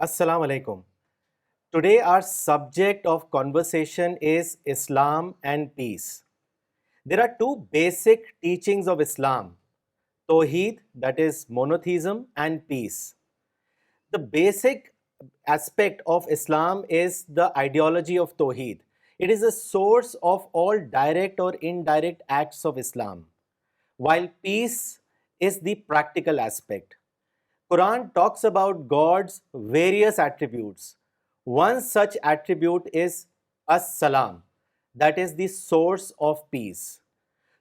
Assalamu alaikum. Today our subject of conversation is Islam and peace. There are two basic teachings of Islam: Tawheed, that is monotheism, and peace. The basic aspect of Islam is the ideology of Tawheed. It is the source of all direct or indirect acts of Islam, while peace is the practical aspect. Quran talks about God's various attributes. One such attribute is As-Salam, that is the source of peace.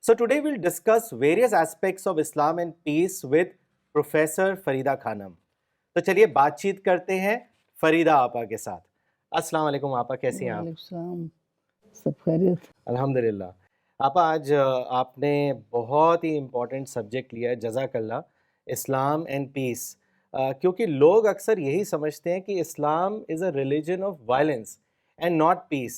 So today we'll discuss various aspects of Islam and peace with Professor Farida Khanam. تو چلیے بات چیت کرتے ہیں فریدہ آپا کے ساتھ. السلام علیکم آپا، کیسی ہیں آپ؟ وعلیکم السلام. سب خیریت. الحمدللہ. آپا آج آپ نے بہت ہی امپورٹنٹ سبجیکٹ لیا ہے، جزاک اللہ، اسلام اینڈ پیس. کیونکہ لوگ اکثر یہی سمجھتے ہیں کہ Islam is a religion of violence and not peace.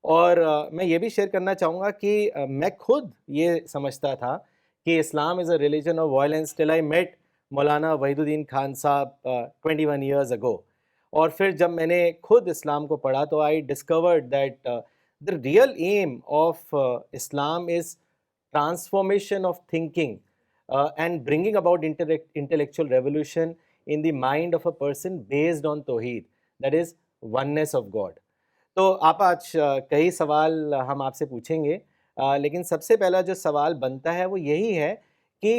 اور میں یہ بھی شیئر کرنا چاہوں گا کہ میں خود یہ سمجھتا تھا کہ Islam is a religion of violence till I met Maulana Wahiduddin Khan صاحب 21 years ago. اور پھر جب میں نے خود اسلام کو پڑھا تو I discovered that the real aim of Islam is transformation of thinking and bringing about intellectual revolution in the mind of a person based on Tawheed, that is oneness of God. تو آپ آج کئی سوال ہم آپ سے پوچھیں گے، لیکن سب سے پہلا جو سوال بنتا ہے وہ یہی ہے کہ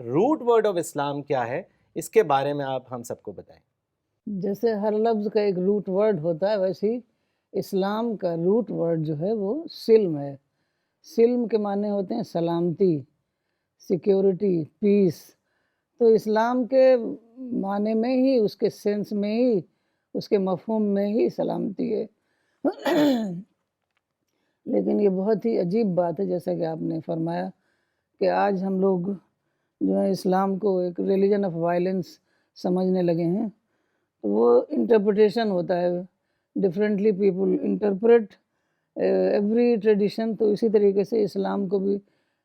روٹ ورڈ آف اسلام کیا ہے، اس کے بارے میں آپ ہم سب کو بتائیں. جیسے ہر لفظ کا ایک روٹ ورڈ ہوتا ہے، ویسے ہی اسلام کا روٹ ورڈ جو ہے وہ سلم ہے. سلم کے معنی ہوتے ہیں سلامتی، سیکیورٹی، پیس. تو اسلام کے معنی میں ہی، اس کے سینس میں ہی، اس کے مفہوم میں ہی سلامتی ہے. لیکن یہ بہت ہی عجیب بات ہے، جیسا کہ آپ نے فرمایا کہ آج ہم لوگ جو ہے اسلام کو ایک ریلیجن آف وائلنس سمجھنے لگے ہیں. وہ انٹرپریٹیشن ہوتا ہے، differently people interpret every tradition. تو اسی طریقے سے اسلام کو بھی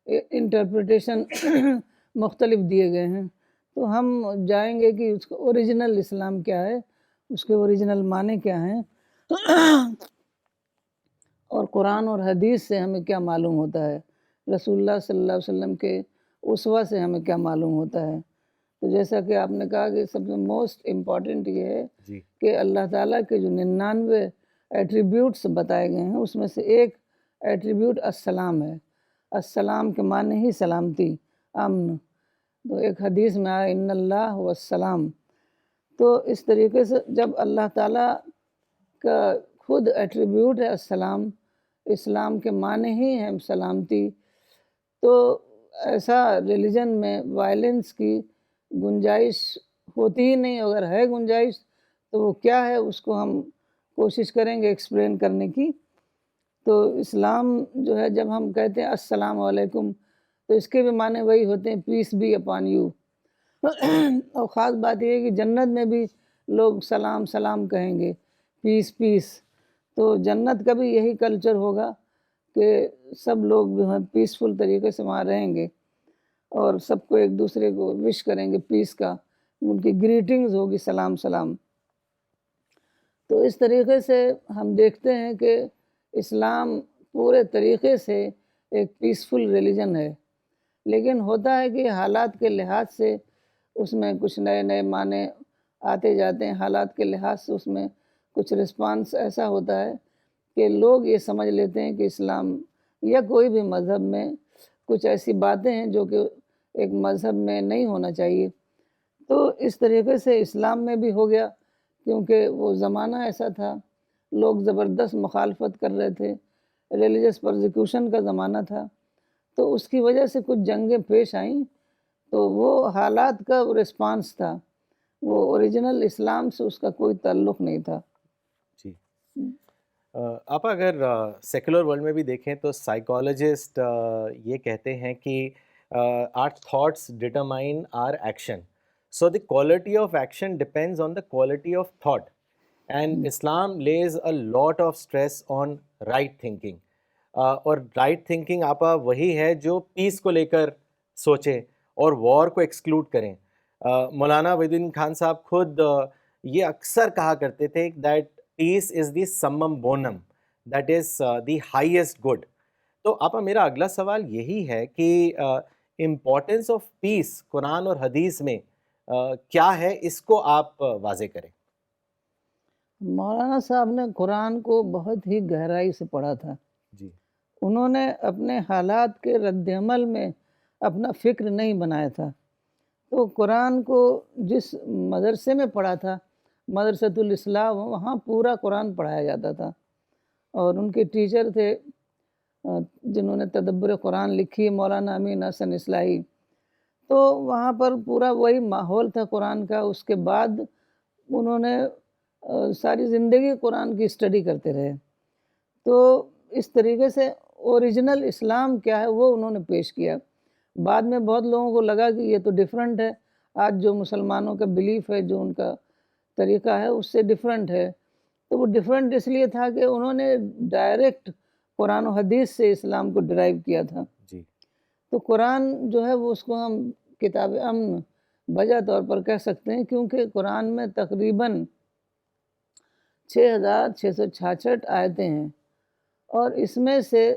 انٹرپریٹیشن مختلف دیے گئے ہیں. تو ہم جائیں گے کہ اس کا اوریجنل اسلام کیا ہے، اس کے اوریجنل معنی کیا ہیں، اور قرآن اور حدیث سے ہمیں کیا معلوم ہوتا ہے، رسول اللہ صلی اللہ علیہ وسلم کے اسوہ سے ہمیں کیا معلوم ہوتا ہے. تو جیسا کہ آپ نے کہا کہ سب سے موسٹ امپورٹنٹ یہ ہے کہ اللہ تعالیٰ کے جو 99 ایٹریبیوٹس بتائے گئے ہیں، اس میں سے ایک ایٹریبیوٹ السلام ہے. السلام کے معنی ہی سلامتی، امن. تو ایک حدیث میں آیا ان اللہ والسلام. تو اس طریقے سے جب اللہ تعالیٰ کا خود ایٹریبیوٹ ہے السلام، اسلام کے معنی ہی ہے سلامتی، تو ایسا ریلیجن میں وائلنس کی گنجائش ہوتی ہی نہیں. اگر ہے گنجائش تو وہ کیا ہے، اس کو ہم کوشش کریں گے ایکسپلین کرنے کی. تو اسلام جو ہے، جب ہم کہتے ہیں السلام علیکم، تو اس کے بھی معنی وہی ہوتے ہیں پیس بی اپان یو. اور خاص بات یہ ہے کہ جنت میں بھی لوگ سلام سلام کہیں گے، پیس پیس. تو جنت کا بھی یہی کلچر ہوگا کہ سب لوگ جو ہیں پیسفل طریقے سے وہاں رہیں گے اور سب کو ایک دوسرے کو وش کریں گے پیس کا، ان کی گریٹنگز ہوگی سلام سلام. تو اس طریقے سے ہم دیکھتے ہیں کہ اسلام پورے طریقے سے ایک پیسفل ریلیجن ہے. لیکن ہوتا ہے کہ حالات کے لحاظ سے اس میں کچھ نئے نئے معنی آتے جاتے ہیں. حالات کے لحاظ سے اس میں کچھ رسپانس ایسا ہوتا ہے کہ لوگ یہ سمجھ لیتے ہیں کہ اسلام یا کوئی بھی مذہب میں کچھ ایسی باتیں ہیں جو کہ ایک مذہب میں نہیں ہونا چاہیے. تو اس طریقے سے اسلام میں بھی ہو گیا، کیونکہ وہ زمانہ ایسا تھا، لوگ زبردست مخالفت کر رہے تھے، ریلیجس پرزیکیوشن کا زمانہ تھا. تو اس کی وجہ سے کچھ جنگیں پیش آئیں، تو وہ حالات کا رسپانس تھا، وہ اوریجنل اسلام سے اس کا کوئی تعلق نہیں تھا. جی آپ اگر سیکولر ورلڈ میں بھی دیکھیں تو سائیکالوجسٹ یہ کہتے ہیں کہ our thoughts determine our action. So the quality of action depends on the quality of thought. And Islam lays a lot of stress on right thinking. اور رائٹ تھنکنگ آپا وہی ہے جو پیس کو لے کر سوچے اور وار کو ایکسکلوڈ کریں. مولانا وحید الدین خان صاحب خود یہ اکثر کہا کرتے تھے that peace is the summum bonum, that is the highest good. تو آپا میرا اگلا سوال یہی ہے کہ امپورٹنس آف پیس قرآن اور حدیث میں کیا ہے، اس کو آپ واضح کریں. مولانا صاحب نے قرآن کو بہت ہی گہرائی سے پڑھا تھا. جی انہوں نے اپنے حالات کے رد عمل میں اپنا فکر نہیں بنایا تھا. تو قرآن کو جس مدرسے میں پڑھا تھا، مدرسۃ الاصلاح، وہاں پورا قرآن پڑھایا جاتا تھا. اور ان کے ٹیچر تھے جنہوں نے تدبر قرآن لکھی، مولانا امین حسن اصلاحی. تو وہاں پر پورا وہی ماحول تھا قرآن کا. اس کے بعد انہوں نے ساری زندگی قرآن کی اسٹڈی کرتے رہے. تو اس طریقے سے اوریجنل اسلام کیا ہے وہ انہوں نے پیش کیا. بعد میں بہت لوگوں کو لگا کہ یہ تو ڈیفرنٹ ہے، آج جو مسلمانوں کا بلیف ہے، جو ان کا طریقہ ہے اس سے ڈیفرنٹ ہے. تو وہ ڈیفرنٹ اس لیے تھا کہ انہوں نے ڈائریکٹ قرآن و حدیث سے اسلام کو ڈرائیو کیا تھا. جی تو قرآن جو ہے وہ اس کو ہم کتاب امن بجا طور پر کہہ سکتے ہیں، کیونکہ قرآن میں تقریباً 6666 آیتیں ہیں. اور اس میں سے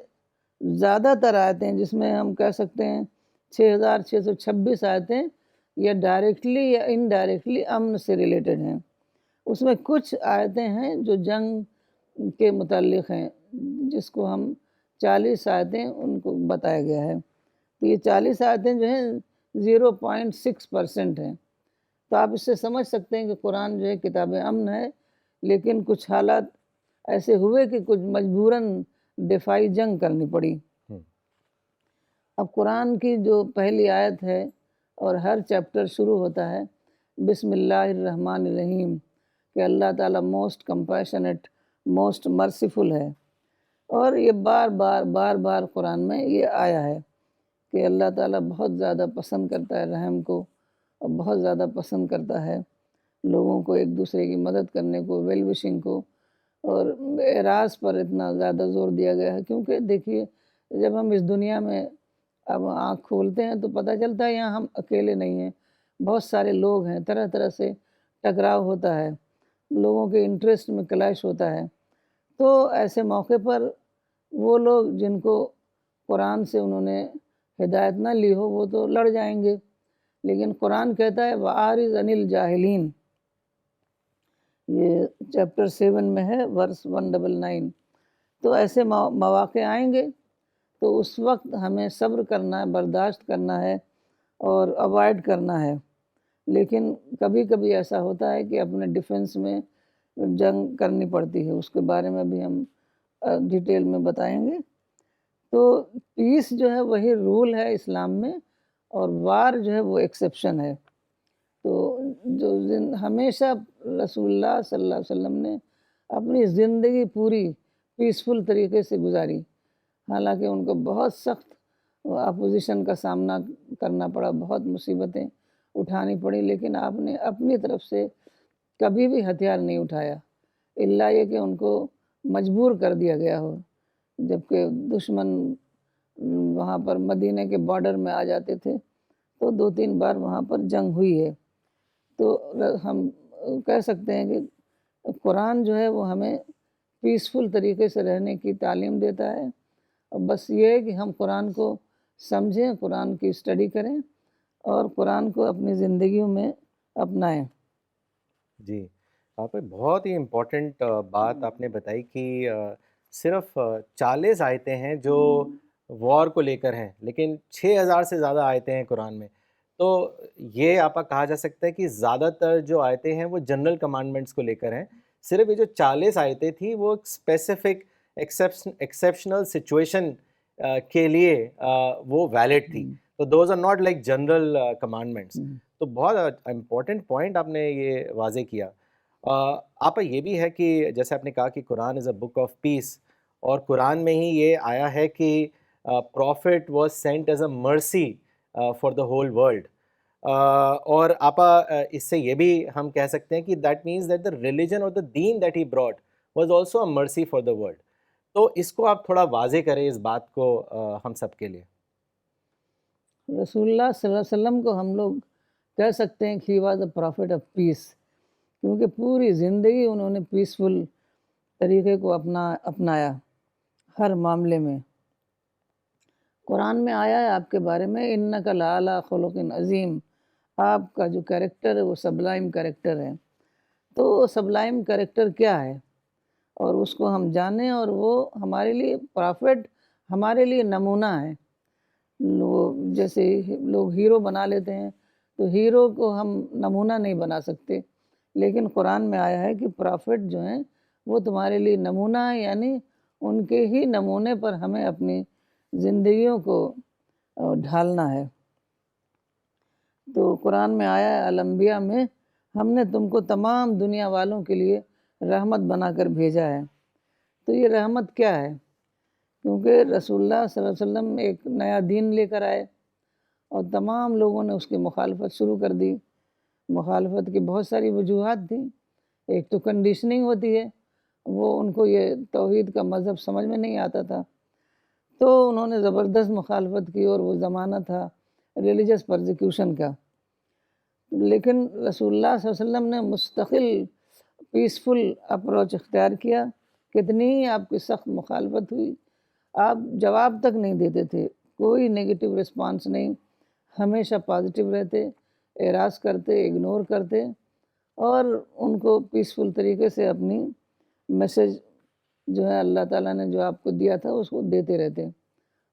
زیادہ تر آیتیں جس میں ہم کہہ سکتے ہیں 6626 آیتیں یا ڈائریکٹلی یا انڈائریکٹلی امن سے ریلیٹڈ ہیں. اس میں کچھ آیتیں ہیں جو جنگ کے متعلق ہیں، جس کو ہم 40 آیتیں ان کو بتایا گیا ہے. تو یہ 40 آیتیں جو ہیں 0.6% ہیں. تو آپ اس سے سمجھ سکتے ہیں کہ قرآن جو ہے کتاب امن ہے، لیکن کچھ حالات ایسے ہوئے کہ کچھ مجبوراً دفاعی جنگ کرنی پڑی. ہم، اب قرآن کی جو پہلی آیت ہے اور ہر چیپٹر شروع ہوتا ہے بسم اللہ الرحمن الرحیم، کہ اللہ تعالیٰ موسٹ کمپیشنٹ، موسٹ مرسیفل ہے. اور یہ بار بار قرآن میں یہ آیا ہے کہ اللہ تعالیٰ بہت زیادہ پسند کرتا ہے رحم کو، اور بہت زیادہ پسند کرتا ہے لوگوں کو ایک دوسرے کی مدد کرنے کو، ویل وشنگ کو. اور اعراض پر اتنا زیادہ زور دیا گیا ہے کیونکہ دیکھیے جب ہم اس دنیا میں اب آنکھ کھولتے ہیں تو پتہ چلتا ہے یہاں ہم اکیلے نہیں ہیں، بہت سارے لوگ ہیں، طرح طرح سے ٹکراؤ ہوتا ہے، لوگوں کے انٹرسٹ میں کلیش ہوتا ہے. تو ایسے موقع پر وہ لوگ جن کو قرآن سے انہوں نے ہدایت نہ لی ہو وہ تو لڑ جائیں گے، لیکن قرآن کہتا ہے وَأَعْرِضْ عَنِ الْجَاهِلِينَ، یہ چیپٹر 7 میں ہے ورس 199. تو ایسے مواقع آئیں گے تو اس وقت ہمیں صبر کرنا ہے، برداشت کرنا ہے اور اوائڈ کرنا ہے. لیکن کبھی کبھی ایسا ہوتا ہے کہ اپنے ڈیفنس میں جنگ کرنی پڑتی ہے، اس کے بارے میں بھی ہم ڈیٹیل میں بتائیں گے. تو پیس جو ہے وہی رول ہے اسلام میں، اور وار جو ہے وہ ایکسیپشن ہے. تو جو ہمیشہ رسول اللہ صلی اللہ علیہ وسلم نے اپنی زندگی پوری پیسفل طریقے سے گزاری، حالانکہ ان کو بہت سخت اپوزیشن کا سامنا کرنا پڑا، بہت مصیبتیں اٹھانی پڑی، لیکن آپ نے اپنی طرف سے کبھی بھی ہتھیار نہیں اٹھایا، الا یہ کہ ان کو مجبور کر دیا گیا ہو. جبکہ دشمن وہاں پر مدینہ کے بارڈر میں آ جاتے تھے تو 2-3 بار وہاں پر جنگ ہوئی ہے. تو ہم کہہ سکتے ہیں کہ قرآن جو ہے وہ ہمیں پیسفل طریقے سے رہنے کی تعلیم دیتا ہے. اور بس یہ ہے کہ ہم قرآن کو سمجھیں، قرآن کی اسٹڈی کریں اور قرآن کو اپنی زندگیوں میں اپنائیں. جی آپ نے بہت ہی امپورٹنٹ بات آپ نے بتائی کہ صرف 40 آیتیں ہیں جو وار کو لے کر ہیں، لیکن 6000 سے زیادہ آیتیں ہیں قرآن میں. تو یہ آپ کا کہا جا سکتا ہے کہ زیادہ تر جو آیتیں ہیں وہ جنرل کمانڈمنٹس کو لے کر ہیں. صرف یہ جو 40 آیتیں تھیں وہ ایک اسپیسیفک ایکسیپشنل سچویشن کے لیے وہ ویلڈ تھی. تو those are not like general commandments. تو بہت امپورٹنٹ پوائنٹ آپ نے یہ واضح کیا. آپ یہ بھی ہے کہ جیسے آپ نے کہا کہ قرآن از اے بک آف پیس، اور قرآن میں ہی یہ آیا ہے کہ prophet was sent as a mercy for the whole world. اور آپا اس سے یہ بھی ہم کہہ سکتے ہیں کہ that means that the religion اور دا دین that he brought was also a mercy for the world. تو اس کو آپ تھوڑا واضح کریں اس بات کو ہم سب کے لیے. رسول اللہ صلی اللہ علیہ وسلم کو ہم لوگ کہہ سکتے ہیں کہ he was a prophet of peace, کیونکہ پوری زندگی انہوں نے پیسفل طریقے کو اپنایا ہر معاملے میں۔ قرآن میں آیا ہے آپ کے بارے میں انک لعلی خلق عظیم، آپ کا جو کریکٹر ہے وہ سبلائم کریکٹر ہے۔ تو وہ سبلائم کریکٹر کیا ہے اور اس کو ہم جانیں، اور وہ ہمارے لیے پرافٹ، ہمارے لیے نمونہ ہے۔ جیسے لوگ ہیرو بنا لیتے ہیں، تو ہیرو کو ہم نمونہ نہیں بنا سکتے، لیکن قرآن میں آیا ہے کہ پرافٹ جو ہیں وہ تمہارے لیے نمونہ ہے، یعنی ان کے ہی نمونے پر ہمیں اپنی زندگیوں کو ڈھالنا ہے۔ تو قرآن میں آیا ہے الانبیاء میں ہم نے تم کو تمام دنیا والوں کے لیے رحمت بنا کر بھیجا ہے۔ تو یہ رحمت کیا ہے؟ کیونکہ رسول اللہ صلی اللہ علیہ وسلم ایک نیا دین لے کر آئے اور تمام لوگوں نے اس کی مخالفت شروع کر دی۔ مخالفت کی بہت ساری وجوہات تھیں۔ ایک تو کنڈیشننگ ہوتی ہے، وہ ان کو یہ توحید کا مذہب سمجھ میں نہیں آتا تھا، تو انہوں نے زبردست مخالفت کی، اور وہ زمانہ تھا ریلیجس پرزیکیوشن کا۔ لیکن رسول اللہ صلی اللہ علیہ وسلم نے مستقل پیسفل اپروچ اختیار کیا۔ کتنی ہی آپ کی سخت مخالفت ہوئی، آپ جواب تک نہیں دیتے تھے، کوئی نیگیٹو رسپانس نہیں، ہمیشہ پازیٹیو رہتے، اعراض کرتے، اگنور کرتے، اور ان کو پیسفل طریقے سے اپنی میسج جو ہے اللہ تعالیٰ نے جو آپ کو دیا تھا اس کو دیتے رہتے،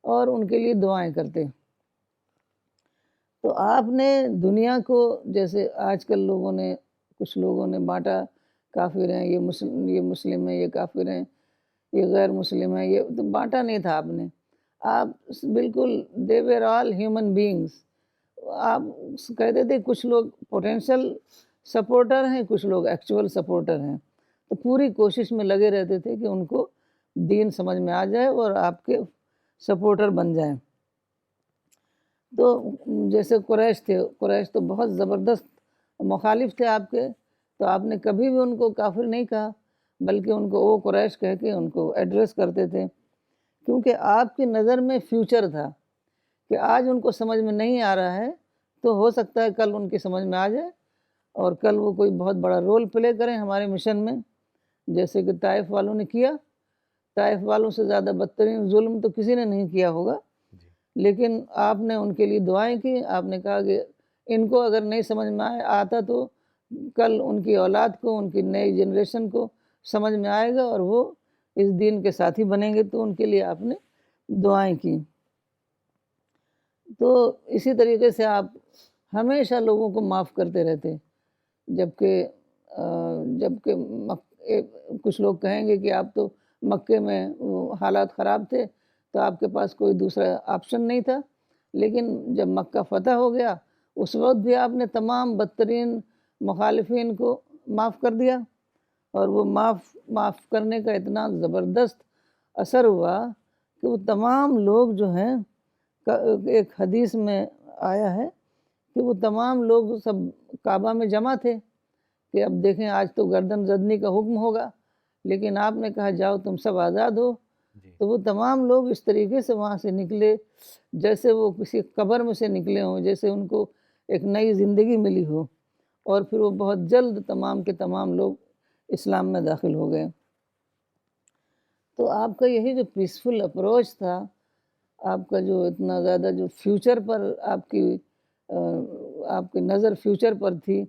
اور ان کے لیے دعائیں کرتے۔ تو آپ نے دنیا کو، جیسے آج کل کچھ لوگوں نے بانٹا، کافر ہیں، یہ مسلم ہیں، یہ کافر ہیں، یہ غیر مسلم ہیں، یہ تو بانٹا نہیں تھا آپ نے۔ آپ بالکل دے ویر آل ہیومن بینگز۔ آپ کہتے تھے کچھ لوگ پوٹینشیل سپورٹر ہیں، کچھ لوگ ایکچول سپورٹر ہیں، تو پوری کوشش میں لگے رہتے تھے کہ ان کو دین سمجھ میں آ جائے اور آپ کے سپورٹر بن جائیں۔ تو جیسے قریش تھے، قریش تو بہت زبردست مخالف تھے آپ کے، تو آپ نے کبھی بھی ان کو کافر نہیں کہا، بلکہ ان کو وہ قریش کہہ کے ان کو ایڈریس کرتے تھے، کیونکہ آپ کی نظر میں فیوچر تھا کہ آج ان کو سمجھ میں نہیں آ رہا ہے، تو ہو سکتا ہے کل ان کی سمجھ میں آ جائے، اور کل وہ کوئی بہت بڑا رول پلے کریں ہمارے مشن میں، جیسے کہ طائف والوں نے کیا۔ طائف والوں سے زیادہ بدترین ظلم تو کسی نے نہیں کیا ہوگا، لیکن آپ نے ان کے لیے دعائیں کی۔ آپ نے کہا کہ ان کو اگر نہیں سمجھ میں آتا تو کل ان کی اولاد کو، ان کی نئی جنریشن کو سمجھ میں آئے گا، اور وہ اس دین کے ساتھی بنیں گے، تو ان کے لیے آپ نے دعائیں کی۔ تو اسی طریقے سے آپ ہمیشہ لوگوں کو معاف کرتے رہتے، جبکہ کچھ لوگ کہیں گے کہ آپ تو مکے میں حالات خراب تھے، تو آپ کے پاس کوئی دوسرا آپشن نہیں تھا، لیکن جب مکہ فتح ہو گیا اس وقت بھی آپ نے تمام بدترین مخالفین کو معاف کر دیا، اور وہ معاف کرنے کا اتنا زبردست اثر ہوا کہ وہ تمام لوگ جو ہیں، ایک حدیث میں آیا ہے کہ وہ تمام لوگ سب کعبہ میں جمع تھے کہ اب دیکھیں آج تو گردن زدنی کا حکم ہوگا، لیکن آپ نے کہا جاؤ تم سب آزاد ہو۔ تو وہ تمام لوگ اس طریقے سے وہاں سے نکلے جیسے وہ کسی قبر میں سے نکلے ہوں، جیسے ان کو ایک نئی زندگی ملی ہو، اور پھر وہ بہت جلد تمام کے تمام لوگ اسلام میں داخل ہو گئے۔ تو آپ کا یہی جو پیسفل اپروچ تھا، آپ کا جو اتنا زیادہ جو فیوچر پر آپ کی نظر فیوچر پر تھی،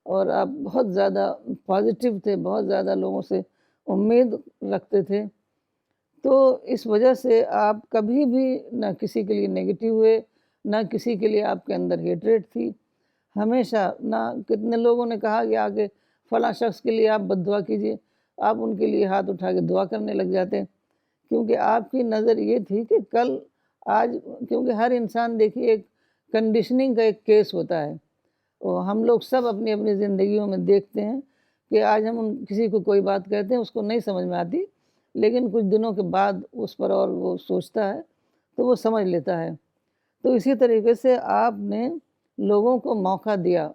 اور آپ بہت زیادہ پازیٹیو تھے، بہت زیادہ لوگوں سے امید رکھتے تھے، تو اس وجہ سے آپ کبھی بھی نہ کسی کے لیے نیگیٹو ہوئے، نہ کسی کے لیے آپ کے اندر ہیٹریٹ تھی۔ ہمیشہ، نہ کتنے لوگوں نے کہا کہ آگے فلاں شخص کے لیے آپ بد دعا کیجئے، آپ ان کے لیے ہاتھ اٹھا کے دعا کرنے لگ جاتے، کیونکہ آپ کی نظر یہ تھی کہ کل آج، کیونکہ ہر انسان دیکھیے ایک کنڈیشننگ کا ایک کیس ہوتا ہے، ہم لوگ سب اپنی اپنی زندگیوں میں دیکھتے ہیں کہ آج ہم کسی کو کوئی بات کہتے ہیں، اس کو نہیں سمجھ میں آتی، لیکن کچھ دنوں کے بعد اس پر اور وہ سوچتا ہے تو وہ سمجھ لیتا ہے۔ تو اسی طریقے سے آپ نے لوگوں کو موقع دیا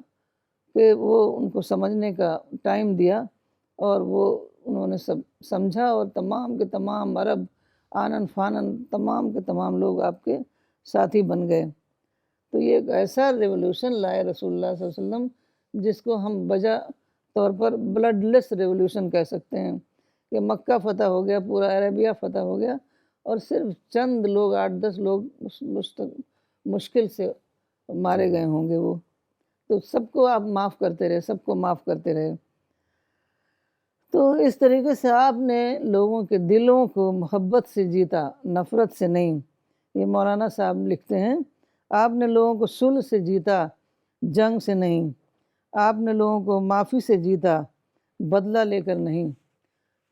کہ وہ ان کو سمجھنے کا ٹائم دیا، اور وہ انہوں نے سب سمجھا، اور تمام کے تمام عرب آنن فانن تمام کے تمام لوگ آپ کے ساتھی بن گئے۔ تو یہ ایک ایسا ریولوشن لائے رسول اللہ صلی اللہ علیہ وسلم جس کو ہم بجا طور پر بلڈ لیس ریولوشن کہہ سکتے ہیں کہ مکہ فتح ہو گیا، پورا عربیہ فتح ہو گیا، اور صرف چند لوگ 8-10 لوگ مشکل سے جی مارے گئے ہوں گے وہ، تو سب کو آپ معاف کرتے رہے، سب کو معاف کرتے رہے۔ تو اس طریقے سے آپ نے لوگوں کے دلوں کو محبت سے جیتا، نفرت سے نہیں۔ یہ مولانا صاحب لکھتے ہیں، آپ نے لوگوں کو صلح سے جیتا، جنگ سے نہیں۔ آپ نے لوگوں کو معافی سے جیتا، بدلہ لے کر نہیں۔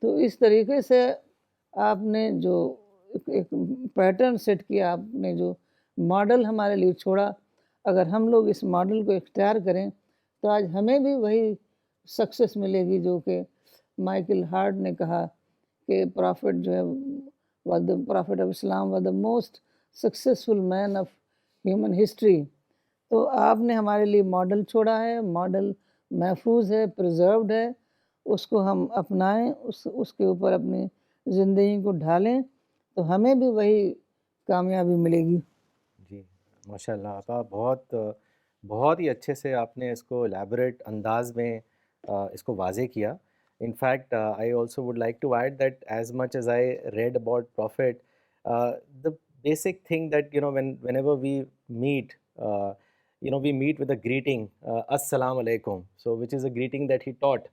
تو اس طریقے سے آپ نے جو ایک پیٹرن سیٹ کیا، آپ نے جو ماڈل ہمارے لیے چھوڑا، اگر ہم لوگ اس ماڈل کو اختیار کریں تو آج ہمیں بھی وہی سکسیس ملے گی جو کہ مائیکل ہارٹ نے کہا کہ پرافٹ جو ہے prophet of Islam was the most successful man of human history. تو آپ نے ہمارے لیے ماڈل چھوڑا ہے، ماڈل محفوظ ہے، پرزروڈ ہے، اس کو ہم اپنائیں، اس کے اوپر اپنی زندگی کو ڈھالیں تو ہمیں بھی وہی کامیابی ملے گی۔ جی ماشاء اللہ آپا، بہت ہی اچھے سے آپ نے اس کو الیبوریٹ انداز میں اس کو واضح کیا۔ In fact I also would like to add that as much as I read about prophet, the basic thing that whenever we meet we meet with a greeting, assalamu alaikum, so which is a greeting that he taught,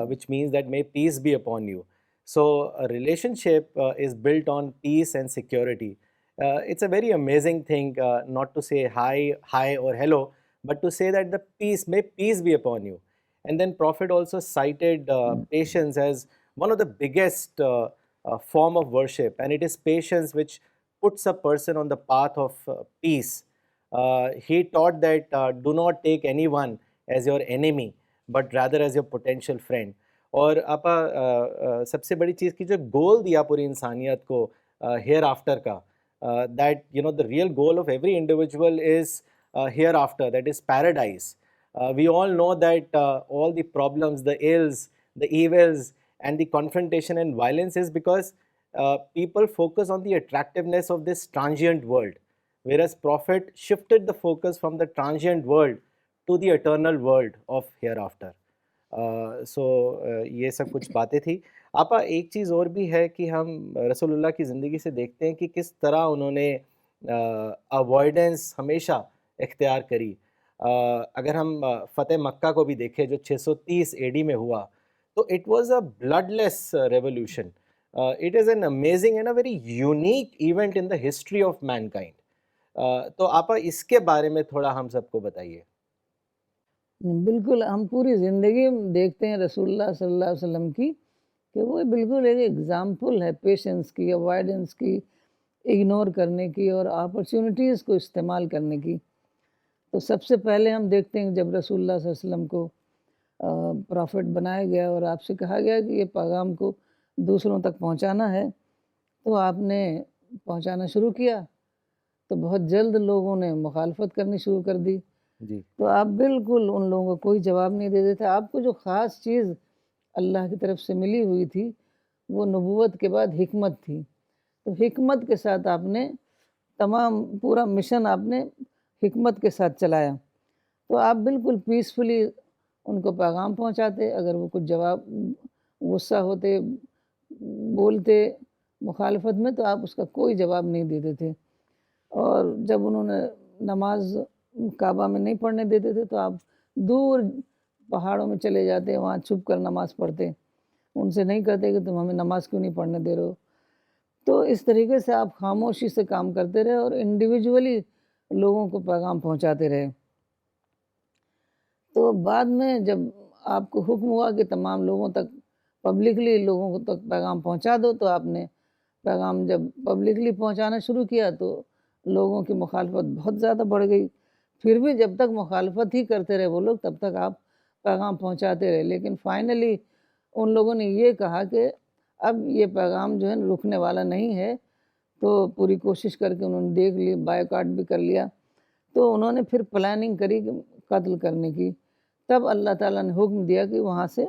which means that may peace be upon you. So a relationship is built on peace and security. It's a very amazing thing, not to say hi or hello, but to say that may peace be upon you. And then Prophet also cited patience as one of the biggest form of worship, and it is patience which puts a person on the path of peace. He taught that do not take anyone as your enemy, but rather as your potential friend. اور آپا سب سے بڑی چیز کی جو گول دیا پوری انسانیت کو ہیئر آفٹر کا، that the real goal of every individual is here after, that is paradise. We all know that all the problems, the ills, the evils, and the confrontation and violence is because people focus on the attractiveness of this transient world, whereas Prophet shifted the focus from the transient world to the eternal world of hereafter. سو یہ سب کچھ باتیں تھی آپا. ایک چیز اور بھی ہے کہ ہم رسول اللہ کی زندگی سے دیکھتے ہیں کہ کس طرح انہوں نے اوائڈنس ہمیشہ اختیار کری. اگر ہم فتح مکہ کو بھی دیکھیں جو 630 AD میں ہوا، تو it was a bloodless revolution. It is an amazing and a very unique event in the history of mankind. تو آپا اس کے بارے میں تھوڑا ہم سب کو بتائیے. بالکل، ہم پوری زندگی دیکھتے ہیں رسول اللہ صلی اللہ علیہ وسلم کی کہ وہ بالکل ایک ایگزامپل ہے پیشنس کی، اوائڈنس کی، اگنور کرنے کی اور اپرچونٹیز کو استعمال کرنے کی. تو سب سے پہلے ہم دیکھتے ہیں جب رسول اللہ صلی اللہ علیہ وسلم کو پرافٹ بنایا گیا اور آپ سے کہا گیا کہ یہ پیغام کو دوسروں تک پہنچانا ہے، تو آپ نے پہنچانا شروع کیا تو بہت جلد لوگوں نے مخالفت کرنی شروع کر دی. جی تو آپ بالکل ان لوگوں کو کوئی جواب نہیں دیتے تھے. آپ کو جو خاص چیز اللہ کی طرف سے ملی ہوئی تھی وہ نبوت کے بعد حکمت تھی. تو حکمت کے ساتھ آپ نے تمام پورا مشن آپ نے حکمت کے ساتھ چلایا. تو آپ بالکل پیسفلی ان کو پیغام پہنچاتے. اگر وہ کچھ جواب غصہ ہوتے، بولتے مخالفت میں، تو آپ اس کا کوئی جواب نہیں دیتے تھے. اور جب انہوں نے نماز کعبہ میں نہیں پڑھنے دیتے تھے تو آپ دور پہاڑوں میں چلے جاتے، وہاں چھپ کر نماز پڑھتے. ان سے نہیں کہتے کہ تم ہمیں نماز کیوں نہیں پڑھنے دے رہے ہو. تو اس طریقے سے آپ خاموشی سے کام کرتے رہے اور انڈیویجولی لوگوں کو پیغام پہنچاتے رہے. تو بعد میں جب آپ کو حکم ہوا کہ تمام لوگوں تک پبلکلی لوگوں کو تک پیغام پہنچا دو، تو آپ نے پیغام جب پبلکلی پہنچانا شروع کیا تو لوگوں کی مخالفت بہت زیادہ بڑھ گئی. پھر بھی جب تک مخالفت ہی کرتے رہے وہ لوگ، تب تک آپ پیغام پہنچاتے رہے. لیکن فائنلی ان لوگوں نے یہ کہا کہ اب یہ پیغام جو ہے رکنے والا نہیں ہے. تو پوری کوشش کر کے انہوں نے دیکھ لی، بائیکاٹ بھی کر لیا. تو انہوں نے پھر پلاننگ کری کہ قتل کرنے کی. تب اللہ تعالیٰ نے حکم دیا کہ وہاں سے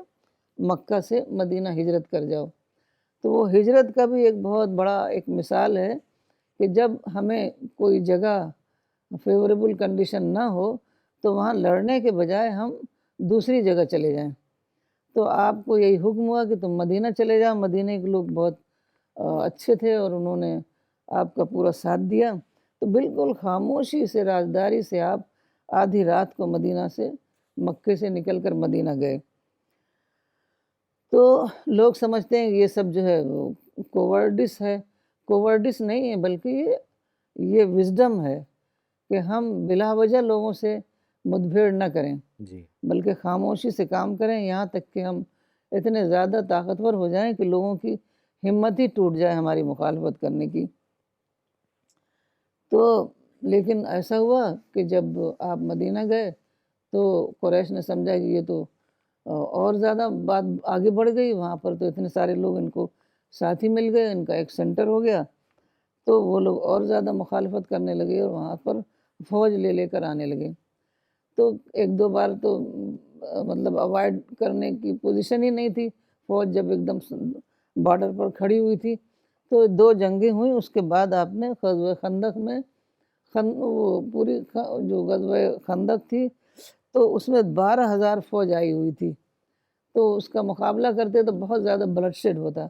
مکہ سے مدینہ ہجرت کر جاؤ. تو وہ ہجرت کا بھی ایک بہت بڑا ایک مثال ہے کہ جب ہمیں کوئی جگہ فیوریبل کنڈیشن نہ ہو تو وہاں لڑنے کے بجائے ہم دوسری جگہ چلے جائیں. تو آپ کو یہی حکم ہوا کہ تم مدینہ چلے جاؤ۔ مدینہ کے لوگ بہت اچھے تھے اور انہوں نے آپ کا پورا ساتھ دیا۔ تو بالکل خاموشی سے، رازداری سے آپ آدھی رات کو مدینہ سے، مکے سے نکل کر مدینہ گئے۔ تو لوگ سمجھتے ہیں کہ یہ سب جو ہے وہ کوورڈس ہے۔ کوورڈس نہیں ہے، بلکہ یہ وزڈم ہے کہ ہم بلا وجہ لوگوں سے مدبھیڑ نہ کریں، جی بلکہ خاموشی سے کام کریں، یہاں تک کہ ہم اتنے زیادہ طاقتور ہو جائیں کہ لوگوں کی ہمت ہی ٹوٹ جائے ہماری مخالفت کرنے کی۔ تو لیکن ایسا ہوا کہ جب آپ مدینہ گئے تو قریش نے سمجھا کہ یہ تو اور زیادہ بات آگے بڑھ گئی، وہاں پر تو اتنے سارے لوگ ان کو ساتھی مل گئے، ان کا ایک سینٹر ہو گیا، تو وہ لوگ اور زیادہ مخالفت کرنے لگے اور وہاں پر فوج لے لے کر آنے لگے۔ تو ایک دو بار تو مطلب اوائڈ کرنے کی پوزیشن ہی نہیں تھی، فوج جب ایک دم بارڈر پر کھڑی ہوئی تھی، تو 2 جنگیں ہوئیں۔ اس کے بعد آپ نے غزوہ خندق میں وہ پوری جو غزوہ خندق تھی تو اس میں 12,000 فوج آئی ہوئی تھی، تو اس کا مقابلہ کرتے تو بہت زیادہ بلڈ شیڈ ہوتا۔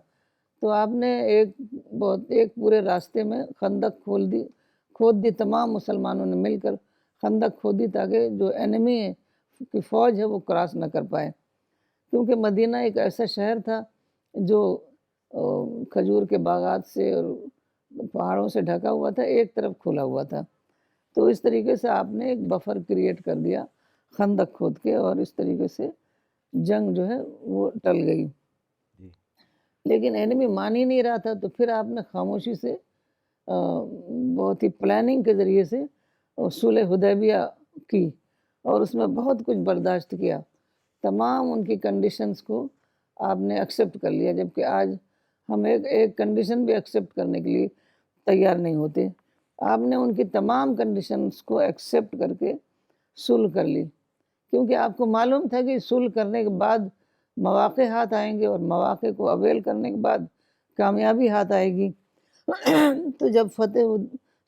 تو آپ نے ایک پورے راستے میں خندق کھود دی، تمام مسلمانوں نے مل کر خندق کھودی تاکہ جو اینمی کی فوج ہے وہ کراس نہ کر پائے، کیونکہ مدینہ ایک ایسا شہر تھا جو کھجور کے باغات سے اور پہاڑوں سے ڈھکا ہوا تھا، ایک طرف کھلا ہوا تھا۔ تو اس طریقے سے آپ نے ایک بفر کریٹ کر دیا خندق کھود کے، اور اس طریقے سے جنگ جو ہے وہ ٹل گئی۔ جی لیکن اینمی مان ہی نہیں رہا تھا، تو پھر آپ نے خاموشی سے بہت ہی پلاننگ کے ذریعے سے صلح حدیبیہ کی، اور اس میں بہت کچھ برداشت کیا، تمام ان کی کنڈیشنز کو آپ نے ایکسیپٹ کر لیا، جبکہ آج ہم ایک کنڈیشن بھی ایکسیپٹ کرنے کے لیے تیار نہیں ہوتے۔ آپ نے ان کی تمام کنڈیشنز کو ایکسیپٹ کر کے صلح کر لی، کیونکہ آپ کو معلوم تھا کہ صلح کرنے کے بعد مواقع ہاتھ آئیں گے، اور مواقع کو اویل کرنے کے بعد کامیابی ہاتھ آئے گی۔ تو جب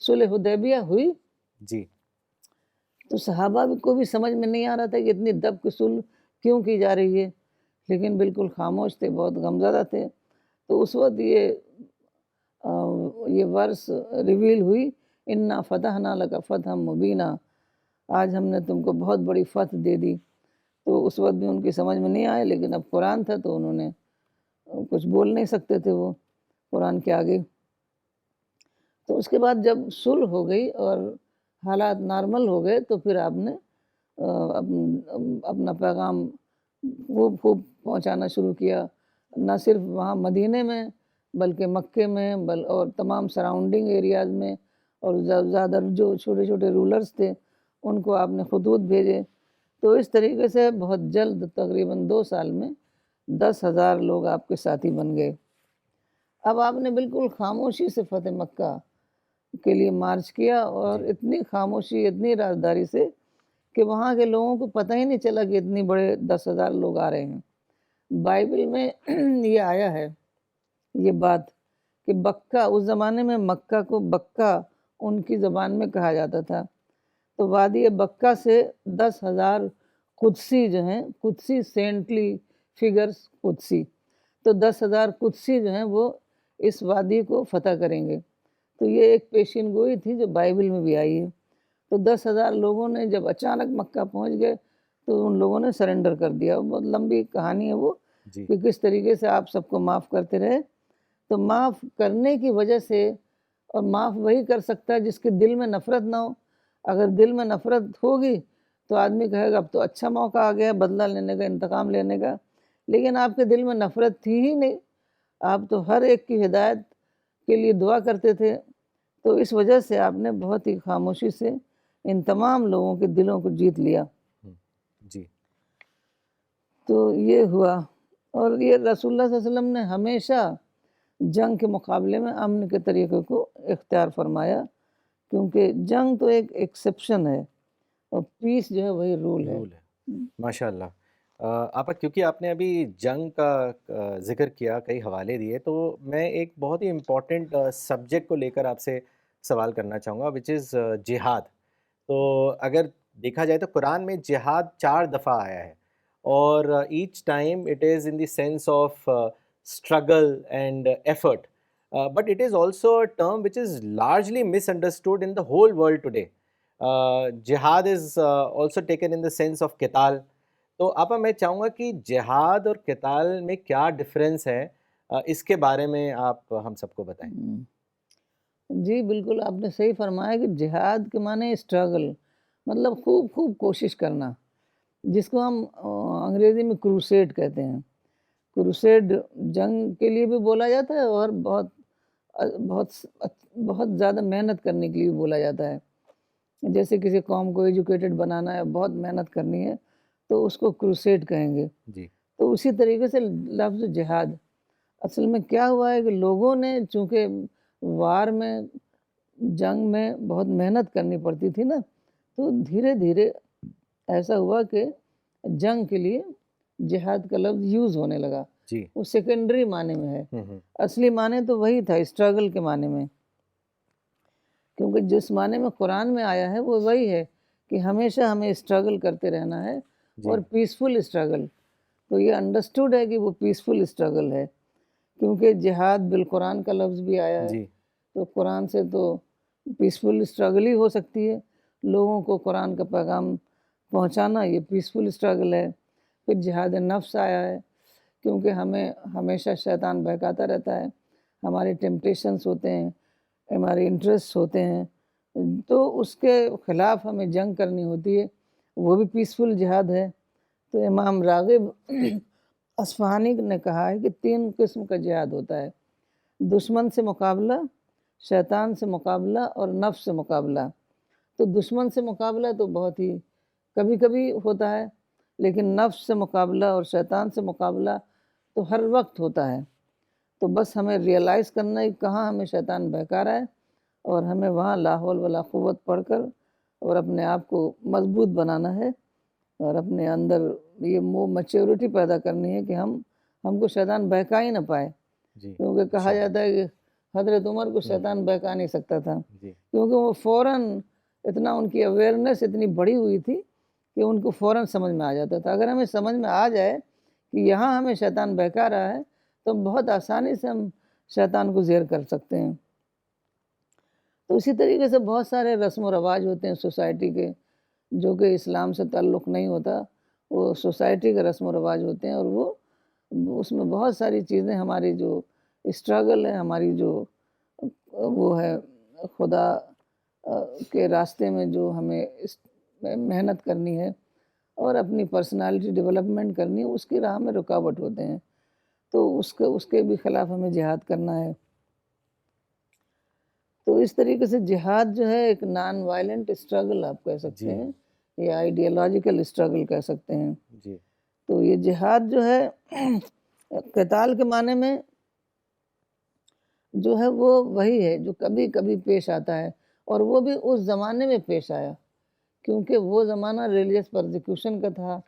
صلح حدیبیہ ہوئی جی تو صحابہ کو بھی سمجھ میں نہیں آ رہا تھا کہ اتنی دب کی صلح کیوں کی جا رہی ہے، لیکن بالکل خاموش تھے، بہت غمزدہ تھے۔ تو اس وقت یہ ورس ریویل ہوئی، انا فتحنا لک فتحا مبینا، آج ہم نے تم کو بہت بڑی فتح دے دی۔ تو اس وقت بھی ان کی سمجھ میں نہیں آئے، لیکن اب قرآن تھا تو انہوں نے کچھ بول نہیں سکتے تھے وہ قرآن کے آگے۔ تو اس کے بعد جب صلح ہو گئی اور حالات نارمل ہو گئے تو پھر آپ نے اپنا پیغام خوب پہنچانا شروع کیا، نہ صرف وہاں مدینے میں بلکہ مکے میں اور تمام سراؤنڈنگ ایریاز میں، اور زیادہ جو چھوٹے چھوٹے رولرز تھے ان کو آپ نے خطوط بھیجے۔ تو اس طریقے سے بہت جلد تقریباً 2 سال میں 10,000 لوگ آپ کے ساتھی بن گئے۔ اب آپ نے بالکل خاموشی سے فتح مکہ کے لیے مارچ کیا، اور جی اتنی خاموشی، اتنی رازداری سے کہ وہاں کے لوگوں کو پتہ ہی نہیں چلا کہ اتنی بڑے 10,000 لوگ آ رہے ہیں۔ بائبل میں یہ آیا ہے یہ بات کہ بکہ، اس زمانے میں مکہ کو بکہ ان کی زبان میں کہا جاتا تھا، تو وادی بکہ سے 10,000 قدسی جو ہیں، قدسی سینٹلی فگرز قدسی، تو 10,000 قدسی جو ہیں وہ اس وادی کو فتح کریں گے۔ تو یہ ایک پیشین گوئی تھی جو بائبل میں بھی آئی ہے۔ تو 10,000 لوگوں نے جب اچانک مکہ پہنچ گئے تو ان لوگوں نے سرنڈر کر دیا۔ بہت لمبی کہانی ہے وہ جی کہ کس طریقے سے آپ سب کو معاف کرتے رہے۔ تو معاف کرنے کی وجہ سے، اور معاف وہی کر سکتا ہے جس کے دل میں نفرت نہ ہو۔ اگر دل میں نفرت ہوگی تو آدمی کہے گا اب تو اچھا موقع آ گیا بدلہ لینے کا، انتقام لینے کا، لیکن آپ کے دل میں نفرت تھی ہی نہیں، آپ تو ہر ایک کی ہدایت کے لیے دعا کرتے تھے۔ تو اس وجہ سے آپ نے بہت ہی خاموشی سے ان تمام لوگوں کے دلوں کو جیت لیا۔ جی تو یہ ہوا، اور یہ رسول اللہ صلی اللہ علیہ وسلم نے ہمیشہ جنگ کے مقابلے میں امن کے طریقے کو اختیار فرمایا، کیونکہ جنگ تو ایک ایکسیپشن ہے اور پیس جو ہے وہی رول ہے۔ رول ہے، ماشاء اللہ۔ آپا کیونکہ آپ نے ابھی جنگ کا ذکر کیا، کئی حوالے دیے، تو میں ایک بہت ہی امپورٹنٹ سبجیکٹ کو لے کر آپ سے سوال کرنا چاہوں گا، وچ از جہاد۔ تو اگر دیکھا جائے تو قرآن میں جہاد 4 دفعہ آیا ہے، اور each time it is in the sense of struggle and effort. But it is also a term which is largely misunderstood in the whole world today. Jihad is also taken in the sense of qital. تو آپا میں چاہوں گا کہ جہاد اور قتال میں کیا ڈفرینس ہے، اس کے بارے میں آپ ہم سب کو بتائیں۔ جی بالکل آپ نے صحیح فرمایا کہ جہاد کے معنی اسٹرگل، مطلب خوب خوب کوشش کرنا، جس کو ہم انگریزی میں کروسیڈ کہتے ہیں۔ کروسیڈ جنگ کے لیے بھی بولا جاتا ہے اور بہت بہت بہت زیادہ محنت کرنے کے لیے بھی بولا جاتا ہے۔ جیسے کسی قوم کو ایجوکیٹڈ بنانا ہے، بہت محنت کرنی ہے، تو اس کو کروسیڈ کہیں گے۔ جی تو اسی طریقے سے لفظ جہاد، اصل میں کیا ہوا ہے کہ لوگوں نے چونکہ وار میں، جنگ میں بہت محنت کرنی پڑتی تھی نا، تو دھیرے دھیرے ایسا ہوا کہ جنگ کے لیے جہاد کا لفظ یوز ہونے لگا۔ جی وہ سیکنڈری معنی میں ہے، ہوں اصلی معنی تو وہی تھا، اسٹرگل کے معنی میں، کیونکہ جس معنی میں قرآن میں آیا ہے وہ وہی ہے کہ ہمیشہ ہمیں اسٹرگل کرتے رہنا ہے، اور جی پیسفل اسٹرگل۔ تو یہ انڈرسٹوڈ ہے کہ وہ پیسفل اسٹرگل ہے، کیونکہ جہاد بالقرآن کا لفظ بھی آیا ہے، جی تو قرآن سے تو پیسفل اسٹرگل ہی ہو سکتی ہے۔ لوگوں کو قرآن کا پیغام پہنچانا یہ پیسفل اسٹرگل ہے۔ پھر جہاد نفس آیا ہے، کیونکہ ہمیں ہمیشہ شیطان بہکاتا رہتا ہے، ہمارے ٹیمپٹیشنس ہوتے ہیں، ہمارے انٹرسٹ ہوتے ہیں، تو اس کے خلاف ہمیں جنگ کرنی ہوتی ہے، وہ بھی پیسفل جہاد ہے۔ تو امام راغب اصفہانی نے کہا ہے کہ 3 قسم کا جہاد ہوتا ہے: دشمن سے مقابلہ، شیطان سے مقابلہ، اور نفس سے مقابلہ۔ تو دشمن سے مقابلہ تو بہت ہی کبھی کبھی ہوتا ہے، لیکن نفس سے مقابلہ اور شیطان سے مقابلہ تو ہر وقت ہوتا ہے۔ تو بس ہمیں ریئلائز کرنا ہے کہ کہاں ہمیں شیطان بہکا رہا ہے، اور ہمیں وہاں لا حول ولا قوت پڑھ کر اور اپنے آپ کو مضبوط بنانا ہے، اور اپنے اندر یہ میچورٹی پیدا کرنی ہے کہ ہم کو شیطان بہکا ہی نہ پائے، جی کیونکہ کہا جاتا ہے کہ حضرت عمر کو شیطان بہکا نہیں سکتا تھا، جی کیونکہ وہ فوراً اتنا ان کی اویئرنیس اتنی بڑی ہوئی تھی کہ ان کو فوراً سمجھ میں آ جاتا تھا۔ اگر ہمیں سمجھ میں آ جائے کہ یہاں ہمیں شیطان بہکا رہا ہے، تو بہت آسانی سے ہم شیطان کو زیر کر سکتے ہیں۔ تو اسی طریقے سے بہت سارے رسم و رواج ہوتے ہیں سوسائٹی کے، جو کہ اسلام سے تعلق نہیں ہوتا، وہ سوسائٹی کے رسم و رواج ہوتے ہیں، اور وہ اس میں بہت ساری چیزیں، ہماری جو اسٹرگل ہے، ہماری جو وہ ہے خدا کے راستے میں جو ہمیں محنت کرنی ہے اور اپنی پرسنالٹی ڈیولپمنٹ کرنی ہے، اس کی راہ میں رکاوٹ ہوتے ہیں، تو اس کے بھی خلاف ہمیں جہاد کرنا ہے۔ تو اس طریقے سے جہاد جو ہے ایک نان وائلنٹ اسٹرگل آپ کہہ سکتے جی ہیں، یا آئیڈیالوجیکل اسٹرگل کہہ سکتے ہیں۔ جی تو یہ جہاد جو ہے قتال کے معنی میں جو ہے وہ وہی ہے جو کبھی کبھی پیش آتا ہے، اور وہ بھی اس زمانے میں پیش آیا، کیونکہ وہ زمانہ ریلیجس پرزیکیوشن کا تھا،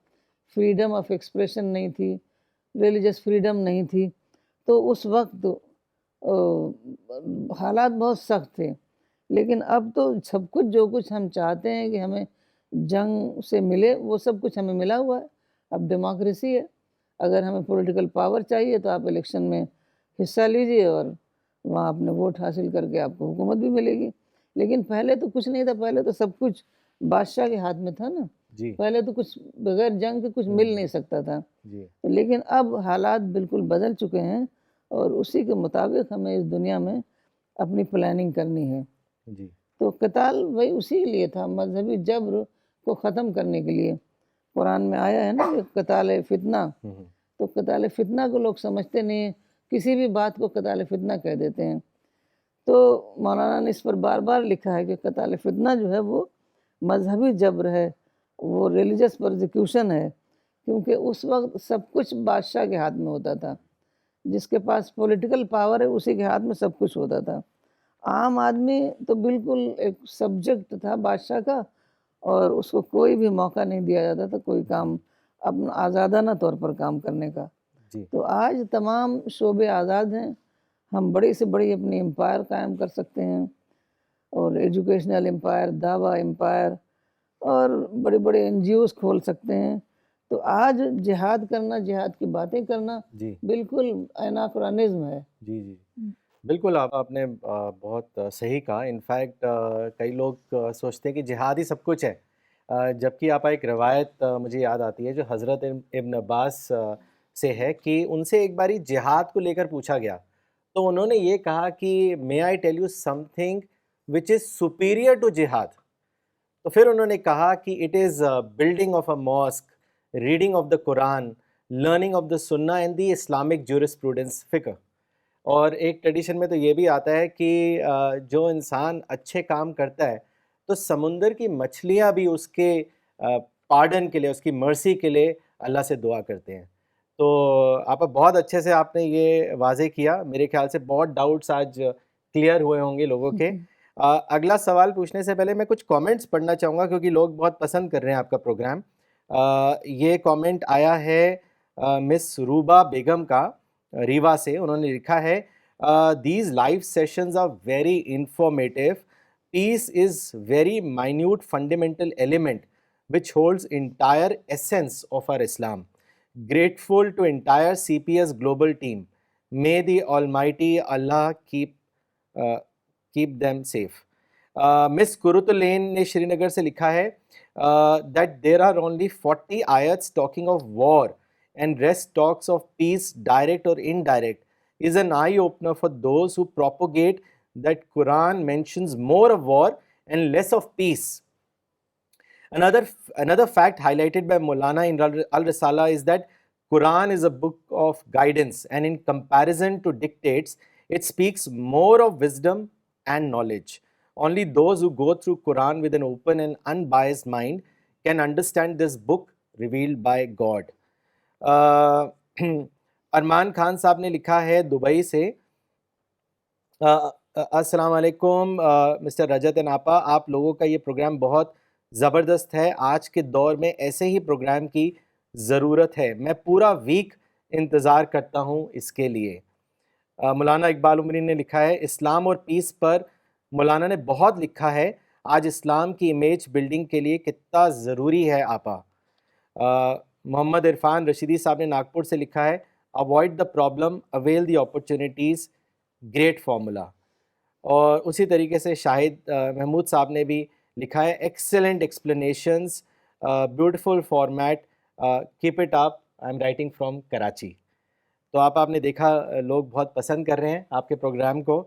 فریڈم آف ایکسپریشن نہیں تھی، ریلیجس فریڈم نہیں تھی، تو اس وقت حالات بہت سخت تھے۔ لیکن اب تو سب کچھ، جو کچھ ہم چاہتے ہیں کہ ہمیں جنگ سے ملے، وہ سب کچھ ہمیں ملا ہوا ہے۔ اب ڈیموکریسی ہے، اگر ہمیں پولیٹیکل پاور چاہیے تو آپ الیکشن میں حصہ لیجئے، اور وہاں اپنے ووٹ حاصل کر کے آپ کو حکومت بھی ملے گی۔ لیکن پہلے تو کچھ نہیں تھا، پہلے تو سب کچھ بادشاہ کے ہاتھ میں تھا نا، جی پہلے تو کچھ بغیر جنگ کے کچھ مل نہیں سکتا تھا۔ جی لیکن اب حالات بالکل بدل چکے ہیں، اور اسی کے مطابق ہمیں اس دنیا میں اپنی پلاننگ کرنی ہے۔ جی تو قتال وہی اسی کے لیے تھا، مذہبی جبر کو ختم کرنے کے لیے۔ قرآن میں آیا ہے نا کہ قتال فتنہ، تو قتال فتنہ کو لوگ سمجھتے نہیں ہیں، کسی بھی بات کو قتال فتنہ کہہ دیتے ہیں۔ تو مولانا نے اس پر بار بار لکھا ہے کہ قتال فتنہ جو ہے وہ مذہبی جبر ہے، وہ ریلیجس پرزیکیوشن ہے، کیونکہ اس وقت سب کچھ بادشاہ کے ہاتھ میں ہوتا تھا، جس کے پاس پولیٹیکل پاور ہے اسی کے ہاتھ میں سب کچھ ہوتا تھا۔ عام آدمی تو بالکل ایک سبجیکٹ تھا بادشاہ کا، اور اس کو کوئی بھی موقع نہیں دیا جاتا تھا کوئی کام اپنا آزادانہ طور پر کام کرنے کا۔ جی تو آج تمام شعبے آزاد ہیں، ہم بڑی سے بڑی اپنی امپائر قائم کر سکتے ہیں، اور ایجوکیشنل امپائر، دعویٰ امپائر، اور بڑے بڑے NGOs کھول سکتے ہیں۔ تو آج جہاد کرنا، جہاد کی باتیں کرنا جی بالکل اناکرونزم ہے۔ جی جی بالکل آپ نے بہت صحیح کہا. انفیکٹ کئی لوگ سوچتے ہیں کہ جہاد ہی سب کچھ ہے. جبکہ آپ ایک روایت مجھے یاد آتی ہے جو حضرت ابن عباس سے ہے کہ ان سے ایک باری جہاد کو لے کر پوچھا گیا تو انہوں نے یہ کہا کہ may I tell you something which is superior to jihad. تو پھر انہوں نے کہا کہ it is building of a mosque, reading of the Quran, learning of the sunnah and the Islamic jurisprudence فقہ. اور ایک ٹریڈیشن میں تو یہ بھی آتا ہے کہ جو انسان اچھے کام کرتا ہے تو سمندر کی مچھلیاں بھی اس کے پارڈن کے لیے, اس کی مرسی کے لیے اللہ سے دعا کرتے ہیں. تو آپ بہت اچھے سے آپ نے یہ واضح کیا. میرے خیال سے بہت ڈاؤٹس آج کلیئر ہوئے ہوں گے لوگوں کے. اگلا سوال پوچھنے سے پہلے میں کچھ کامنٹس پڑھنا چاہوں گا کیونکہ لوگ بہت پسند کر رہے ہیں آپ کا پروگرام. یہ کامنٹ آیا ہے مس روبا بیگم کا, ریوا سے. انہوں نے لکھا ہے these live sessions are very informative. Peace is very minute fundamental element which holds entire essence of our Islam. Grateful to entire CPS global team. May the Almighty Allah keep them safe. Miss Kurutulain نے شری نگر سے لکھا ہے that there are only 40 ayats talking of war and rest talks of peace, direct or indirect, is an eye opener for those who propagate that Quran mentions more of war and less of peace. Another fact highlighted by Maulana in Al-Risala is that Quran is a book of guidance, and in comparison to dictates, it speaks more of wisdom and knowledge. Only those who go through Quran with an open and unbiased mind can understand this book revealed by God. ارمان خان صاحب نے لکھا ہے Dubai سے, السلام علیکم mister Rajat and آپا, آپ لوگوں کا یہ پروگرام بہت زبردست ہے. آج کے دور میں ایسے ہی پروگرام کی ضرورت ہے. میں پورا ویک انتظار کرتا ہوں اس کے لیے. مولانا اقبال عمری نے لکھا ہے اسلام اور پیس پر مولانا نے بہت لکھا ہے. آج اسلام کی امیج بلڈنگ کے لیے کتنا ضروری ہے آپا. محمد عرفان رشیدی صاحب نے ناگپور سے لکھا ہے avoid the problem, avail the opportunities, great formula. اور اسی طریقے سے شاہد محمود صاحب نے بھی لکھا ہے excellent explanations, beautiful format, keep it up, I am writing from Karachi. تو آپ نے دیکھا لوگ بہت پسند کر رہے ہیں آپ کے پروگرام کو.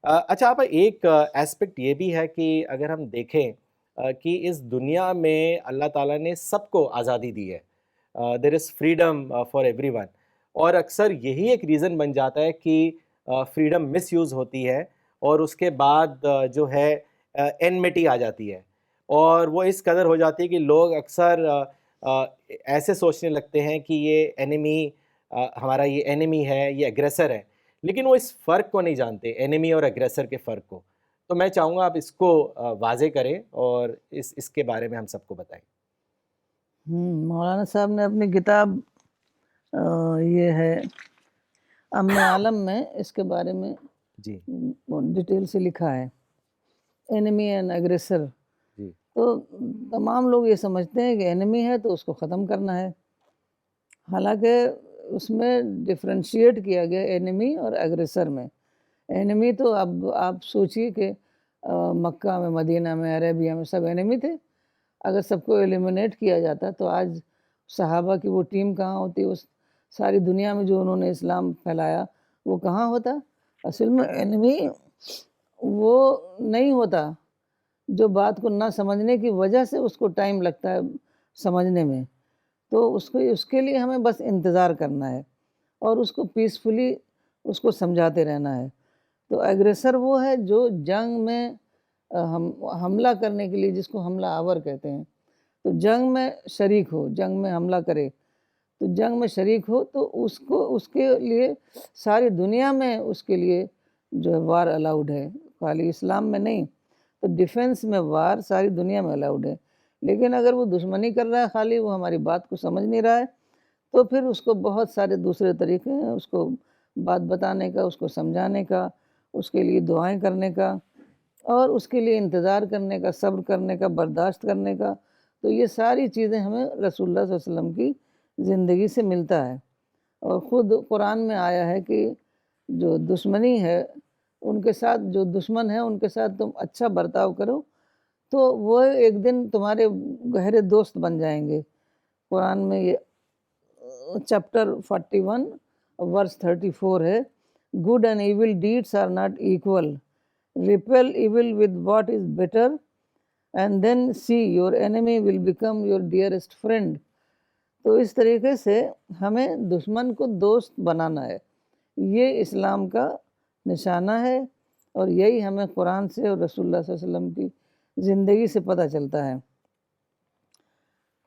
اچھا آپ ایک ایسپیکٹ یہ بھی ہے کہ اگر ہم دیکھیں کہ اس دنیا میں اللہ تعالیٰ نے سب کو آزادی دی ہے, دیر از فریڈم فار ایوری ون, اور اکثر یہی ایک ریزن بن جاتا ہے کہ فریڈم مس یوز ہوتی ہے اور اس کے بعد جو ہے انمیٹی آ جاتی ہے, اور وہ اس قدر ہو جاتی ہے کہ لوگ اکثر ایسے سوچنے لگتے ہیں کہ یہ اینیمی, ہمارا یہ اینیمی ہے, یہ ایگریسر ہے, لیکن وہ اس فرق کو نہیں جانتے, اینیمی اور ایگریسر کے فرق کو. تو میں چاہوں گا آپ اس کو واضح کریں اور اس کے بارے میں ہم سب کو بتائیں. مولانا صاحب نے اپنی کتاب یہ ہے امن عالم میں اس کے بارے میں جی ڈیٹیل سے لکھا ہے, اینیمی اینڈ ایگریسر. جی تو تمام لوگ یہ سمجھتے ہیں کہ اینیمی ہے تو اس کو ختم کرنا ہے, حالانکہ اس میں ڈفرینشیٹ کیا گیا اینیمی اور ایگریسر میں. اینیمی تو اب آپ سوچیے کہ مکہ میں, مدینہ میں, عربیہ میں سب اینیمی تھے. اگر سب کو ایلیمنیٹ کیا جاتا تو آج صحابہ کی وہ ٹیم کہاں ہوتی, اس ساری دنیا میں جو انہوں نے اسلام پھیلایا وہ کہاں ہوتا. اصل میں اینیمی وہ نہیں ہوتا جو بات کو نہ سمجھنے کی وجہ سے اس کو ٹائم لگتا ہے سمجھنے میں. تو اس کے لیے ہمیں بس انتظار کرنا ہے اور اس کو پیسفلی اس کو سمجھاتے رہنا ہے. تو ایگریسر وہ ہے جو جنگ میں حملہ کرنے کے لیے, جس کو حملہ آور کہتے ہیں, تو جنگ میں شریک ہو, جنگ میں حملہ کرے, تو جنگ میں شریک ہو تو اس کے لیے ساری دنیا میں اس کے لیے جو ہے وار الاؤڈ ہے, خالی اسلام میں نہیں. تو ڈیفنس میں وار ساری دنیا میں الاؤڈ ہے. لیکن اگر وہ دشمنی کر رہا ہے, خالی وہ ہماری بات کو سمجھ نہیں رہا ہے, تو پھر اس کو بہت سارے دوسرے طریقے ہیں اس کو بات بتانے کا, اس کو سمجھانے کا, اس کے لیے دعائیں کرنے کا, اور اس کے لیے انتظار کرنے کا, صبر کرنے کا, برداشت کرنے کا. تو یہ ساری چیزیں ہمیں رسول اللہ صلی اللہ علیہ وسلم کی زندگی سے ملتا ہے، اور خود قرآن میں آیا ہے کہ جو دشمنی ہے ان کے ساتھ، جو دشمن ہے ان کے ساتھ تم اچھا برتاؤ کرو تو وہ ایک دن تمہارے گہرے دوست بن جائیں گے۔ قرآن میں یہ چیپٹر 41 ورس 34 ہے، good and evil deeds are not equal, repel evil with what is better and then see your enemy will become your dearest friend. تو اس طریقے سے ہمیں دشمن کو دوست بنانا ہے، یہ اسلام کا نشانہ ہے، اور یہی ہمیں قرآن سے اور رسول اللہ صلی اللہ علیہ وسلم کی زندگی سے پتہ چلتا ہے۔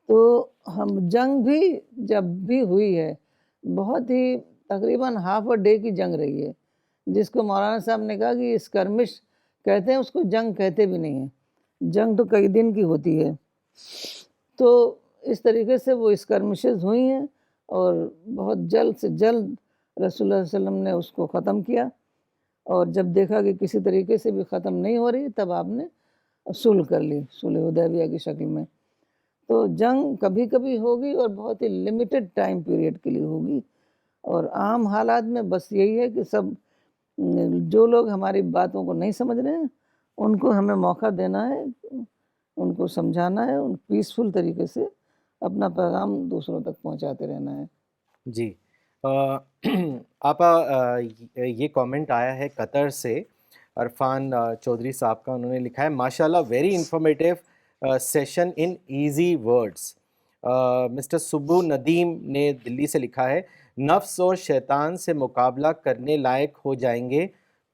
تو ہم جنگ بھی جب بھی ہوئی ہے، بہت ہی تقریباً ہاف اے ڈے کی جنگ رہی ہے، جس کو مولانا صاحب نے کہا کہ اسکرمش کہتے ہیں، اس کو جنگ کہتے بھی نہیں ہیں، جنگ تو کئی دن کی ہوتی ہے۔ تو اس طریقے سے وہ اسکرمشز ہوئی ہیں، اور بہت جلد سے جلد رسول اللہ صلی اللہ علیہ وسلم نے اس کو ختم کیا، اور جب دیکھا کہ کسی طریقے سے بھی ختم نہیں ہو رہی، تب آپ نے صلح کر لی، صلح حدیبیہ کی شکل میں۔ تو جنگ کبھی کبھی ہوگی اور بہت ہی لمیٹڈ ٹائم پیریڈ کے لیے ہوگی، اور عام حالات میں بس یہی ہے کہ سب جو لوگ ہماری باتوں کو نہیں سمجھ رہے ہیں ان کو ہمیں موقع دینا ہے، ان کو سمجھانا ہے، ان پیسفل طریقے سے اپنا پیغام دوسروں تک پہنچاتے رہنا ہے۔ جی آپا، یہ کامنٹ آیا ہے قطر سے، عرفان چودھری صاحب کا، انہوں نے لکھا ہے ماشاءاللہ ویری انفارمیٹیو سیشن ان ایزی ورڈز۔ مسٹر سبو ندیم نے دلی سے لکھا ہے نفس اور شیطان سے مقابلہ کرنے لائق ہو جائیں گے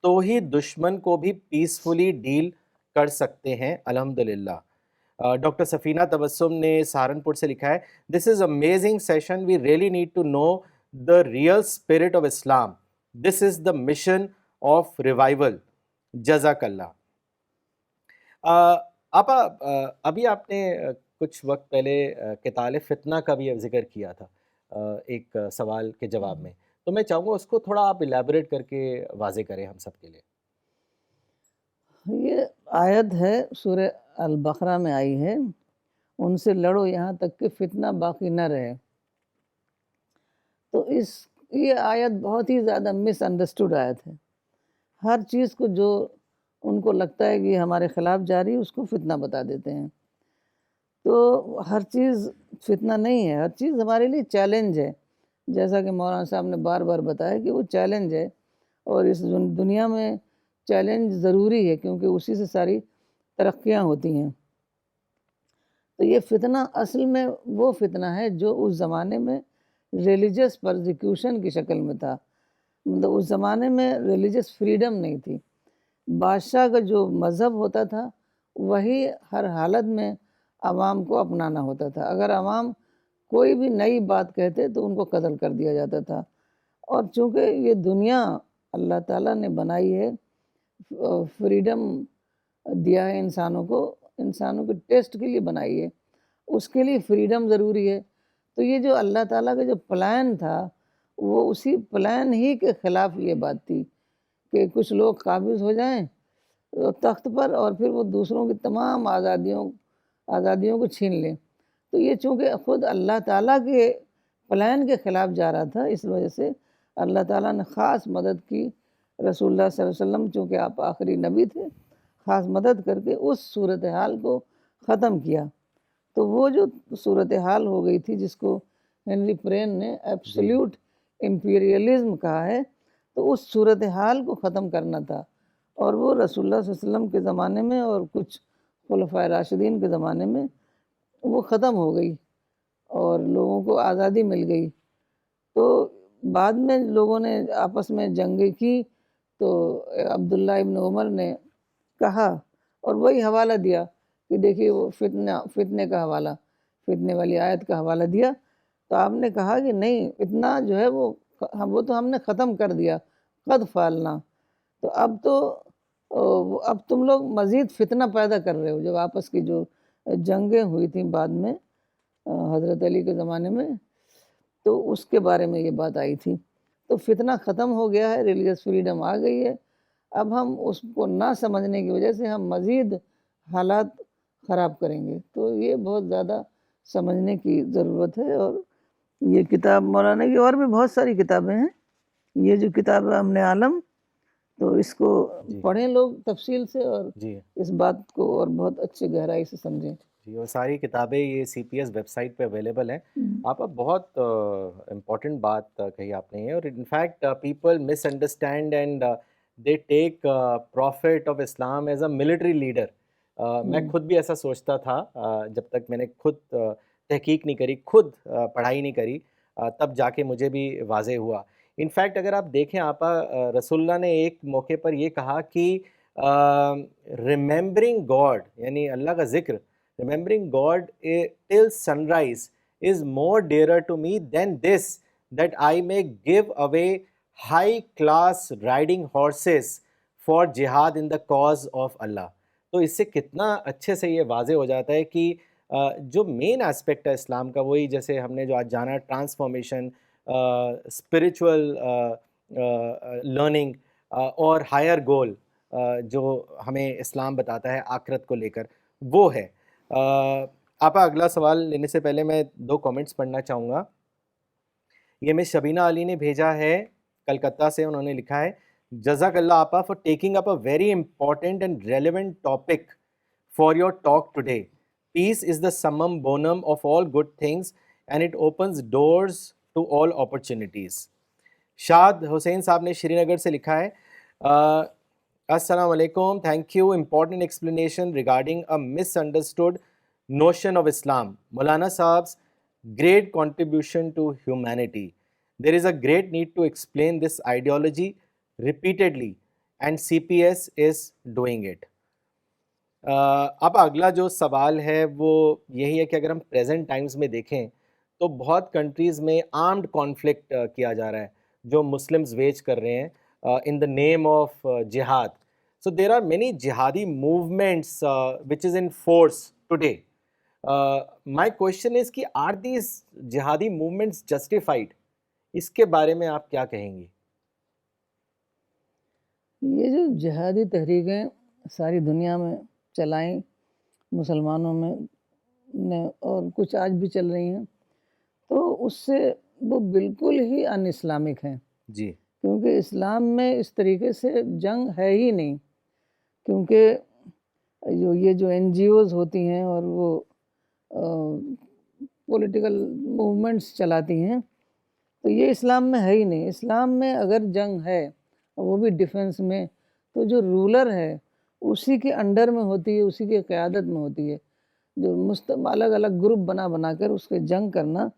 تو ہی دشمن کو بھی پیسفلی ڈیل کر سکتے ہیں، الحمدللہ۔ ڈاکٹر سفینہ تبسم نے سہارنپور سے لکھا ہے this is amazing session, we really need to know the real spirit of Islam. This is the mission of revival. جزاک اللہ۔ آپا، ابھی آپ نے کچھ وقت پہلے قتال فتنہ کا بھی ذکر کیا تھا ایک سوال کے جواب میں، تو میں چاہوں گا اس کو تھوڑا آپ الیبوریٹ کر کے واضح کریں ہم سب کے لیے۔ یہ آیت ہے سورہ البقرہ میں آئی ہے، ان سے لڑو یہاں تک کہ فتنہ باقی نہ رہے۔ تو یہ آیت بہت ہی زیادہ مس انڈرسٹوڈ آیت ہے۔ ہر چیز کو جو ان کو لگتا ہے کہ ہمارے خلاف جاری، اس کو فتنہ بتا دیتے ہیں۔ تو ہر چیز فتنہ نہیں ہے، ہر چیز ہمارے لیے چیلنج ہے، جیسا کہ مولانا صاحب نے بار بار بتایا کہ وہ چیلنج ہے، اور اس دنیا میں چیلنج ضروری ہے کیونکہ اسی سے ساری ترقیاں ہوتی ہیں۔ تو یہ فتنہ اصل میں وہ فتنہ ہے جو اس زمانے میں ریلیجس پرزیکیوشن کی شکل میں تھا، مطلب اس زمانے میں ریلیجس فریڈم نہیں تھی، بادشاہ کا جو مذہب ہوتا تھا وہی ہر حالت میں عوام کو اپنانا ہوتا تھا۔ اگر عوام کوئی بھی نئی بات کہتے تو ان کو قتل کر دیا جاتا تھا، اور چونکہ یہ دنیا اللہ تعالیٰ نے بنائی ہے، فریڈم دیا ہے انسانوں کے ٹیسٹ کے لیے بنائی ہے، اس کے لیے فریڈم ضروری ہے۔ تو یہ جو اللہ تعالیٰ کا جو پلان تھا وہ اسی پلان ہی کے خلاف یہ بات تھی کہ کچھ لوگ قابض ہو جائیں تخت پر، اور پھر وہ دوسروں کی تمام آزادیوں کو چھین لیں۔ تو یہ چونکہ خود اللہ تعالیٰ کے پلان کے خلاف جا رہا تھا، اس وجہ سے اللہ تعالیٰ نے خاص مدد کی، رسول اللہ صلی اللہ علیہ وسلم چونکہ آپ آخری نبی تھے، خاص مدد کر کے اس صورتحال کو ختم کیا۔ تو وہ جو صورتحال ہو گئی تھی جس کو ہنری پرین نے ایبسلیوٹ امپیریلزم کہا ہے، تو اس صورتحال کو ختم کرنا تھا، اور وہ رسول اللہ صلی اللہ علیہ وسلم کے زمانے میں اور کچھ خلفائے راشدین کے زمانے میں وہ ختم ہو گئی اور لوگوں کو آزادی مل گئی۔ تو بعد میں لوگوں نے آپس میں جنگیں کی، تو عبداللہ ابن عمر نے کہا اور وہی حوالہ دیا کہ دیکھیے وہ فتنے کا حوالہ، فتنے والی آیت کا حوالہ دیا، تو آپ نے کہا کہ نہیں، فتنہ جو ہے وہ تو ہم نے ختم کر دیا، قد فعلنا۔ تو اب تم لوگ مزید فتنہ پیدا کر رہے ہو۔ جب آپس کی جو جنگیں ہوئی تھیں بعد میں حضرت علی کے زمانے میں، تو اس کے بارے میں یہ بات آئی تھی۔ تو فتنہ ختم ہو گیا ہے، ریلیجس فریڈم آ گئی ہے۔ اب ہم اس کو نہ سمجھنے کی وجہ سے ہم مزید حالات خراب کریں گے، تو یہ بہت زیادہ سمجھنے کی ضرورت ہے، اور یہ کتاب مولانا کی اور بھی بہت ساری کتابیں ہیں. یہ جو کتاب ہے امن عالم، تو اس کو جی پڑھیں لوگ تفصیل سے اور جی اس بات کو اور بہت اچھی گہرائی سے سمجھیں. جی، وہ ساری کتابیں یہ CPS ویب سائٹ پہ اویلیبل ہیں. آپ بہت امپورٹنٹ بات کہی آپ نے یہ، اور in fact people miss understand and they take prophet of Islam as a military leader. میں خود بھی ایسا سوچتا تھا جب تک میں نے خود تحقیق نہیں کری، خود پڑھائی نہیں کری، تب جا کے مجھے بھی واضح ہوا. انفیکٹ اگر آپ دیکھیں آپا، رسول اللہ نے ایک موقع پر یہ کہا کہ ریممبرنگ گاڈ، یعنی اللہ کا ذکر، remembering God till sunrise is more dearer to me than this, that I may give away high class riding horses for jihad in the cause of Allah. تو اس سے کتنا اچھے سے یہ واضح ہو جاتا ہے کہ جو مین اسپیکٹ ہے اسلام کا، وہی جیسے ہم نے جو آج جانا، ٹرانسفارمیشن، اسپریچول لرننگ اور ہائر گول جو ہمیں اسلام بتاتا ہے آخرت کو لے کر، وہ ہے. آپا اگلا سوال لینے سے پہلے میں 2 کامنٹس پڑھنا چاہوں گا. یہ میں شبینہ علی نے بھیجا ہے کلکتہ سے. انہوں نے لکھا ہے، جزاک اللہ آپا for taking up a very important and relevant topic for your talk today. Peace is the summum bonum of all good things and it opens doors to all opportunities. Shad Hussain صاحب نے شری نگر سے لکھا ہے، السلام علیکم، thank you, important explanation regarding a miss understood notion of Islam. Maulana Saab's great contribution to humanity. There is a great need to explain this ideology repeatedly and CPS is doing it. اب اگلا جو سوال ہے وہ یہی ہے کہ اگر ہم پریزنٹ ٹائمز میں دیکھیں تو بہت کنٹریز میں آرمڈ کانفلکٹ کیا جا رہا ہے جو مسلمز ویج کر رہے ہیں ان دا name of jihad. So there are many jihadi movements which is in force today. My question is کہ are these jihadi movements justified? اس کے بارے میں آپ کیا کہیں گی؟ یہ جو جہادی تحریکیں ساری دنیا میں چلائیں مسلمانوں میں نے، اور کچھ آج بھی چل رہی ہیں، تو اس سے وہ بالکل ہی ان اسلامک ہیں. جی کیونکہ اسلام میں اس طریقے سے جنگ ہے ہی نہیں. کیونکہ یہ جو NGOز ہوتی ہیں اور وہ پولیٹیکل موومنٹس چلاتی ہیں، تو یہ اسلام میں ہے ہی نہیں. اسلام میں اگر جنگ ہے، وہ بھی ڈیفنس میں، تو جو رولر ہے اسی کے انڈر میں ہوتی ہے، اسی کی قیادت میں ہوتی ہے. جو الگ الگ گروپ بنا کر اس کے جنگ کرنا،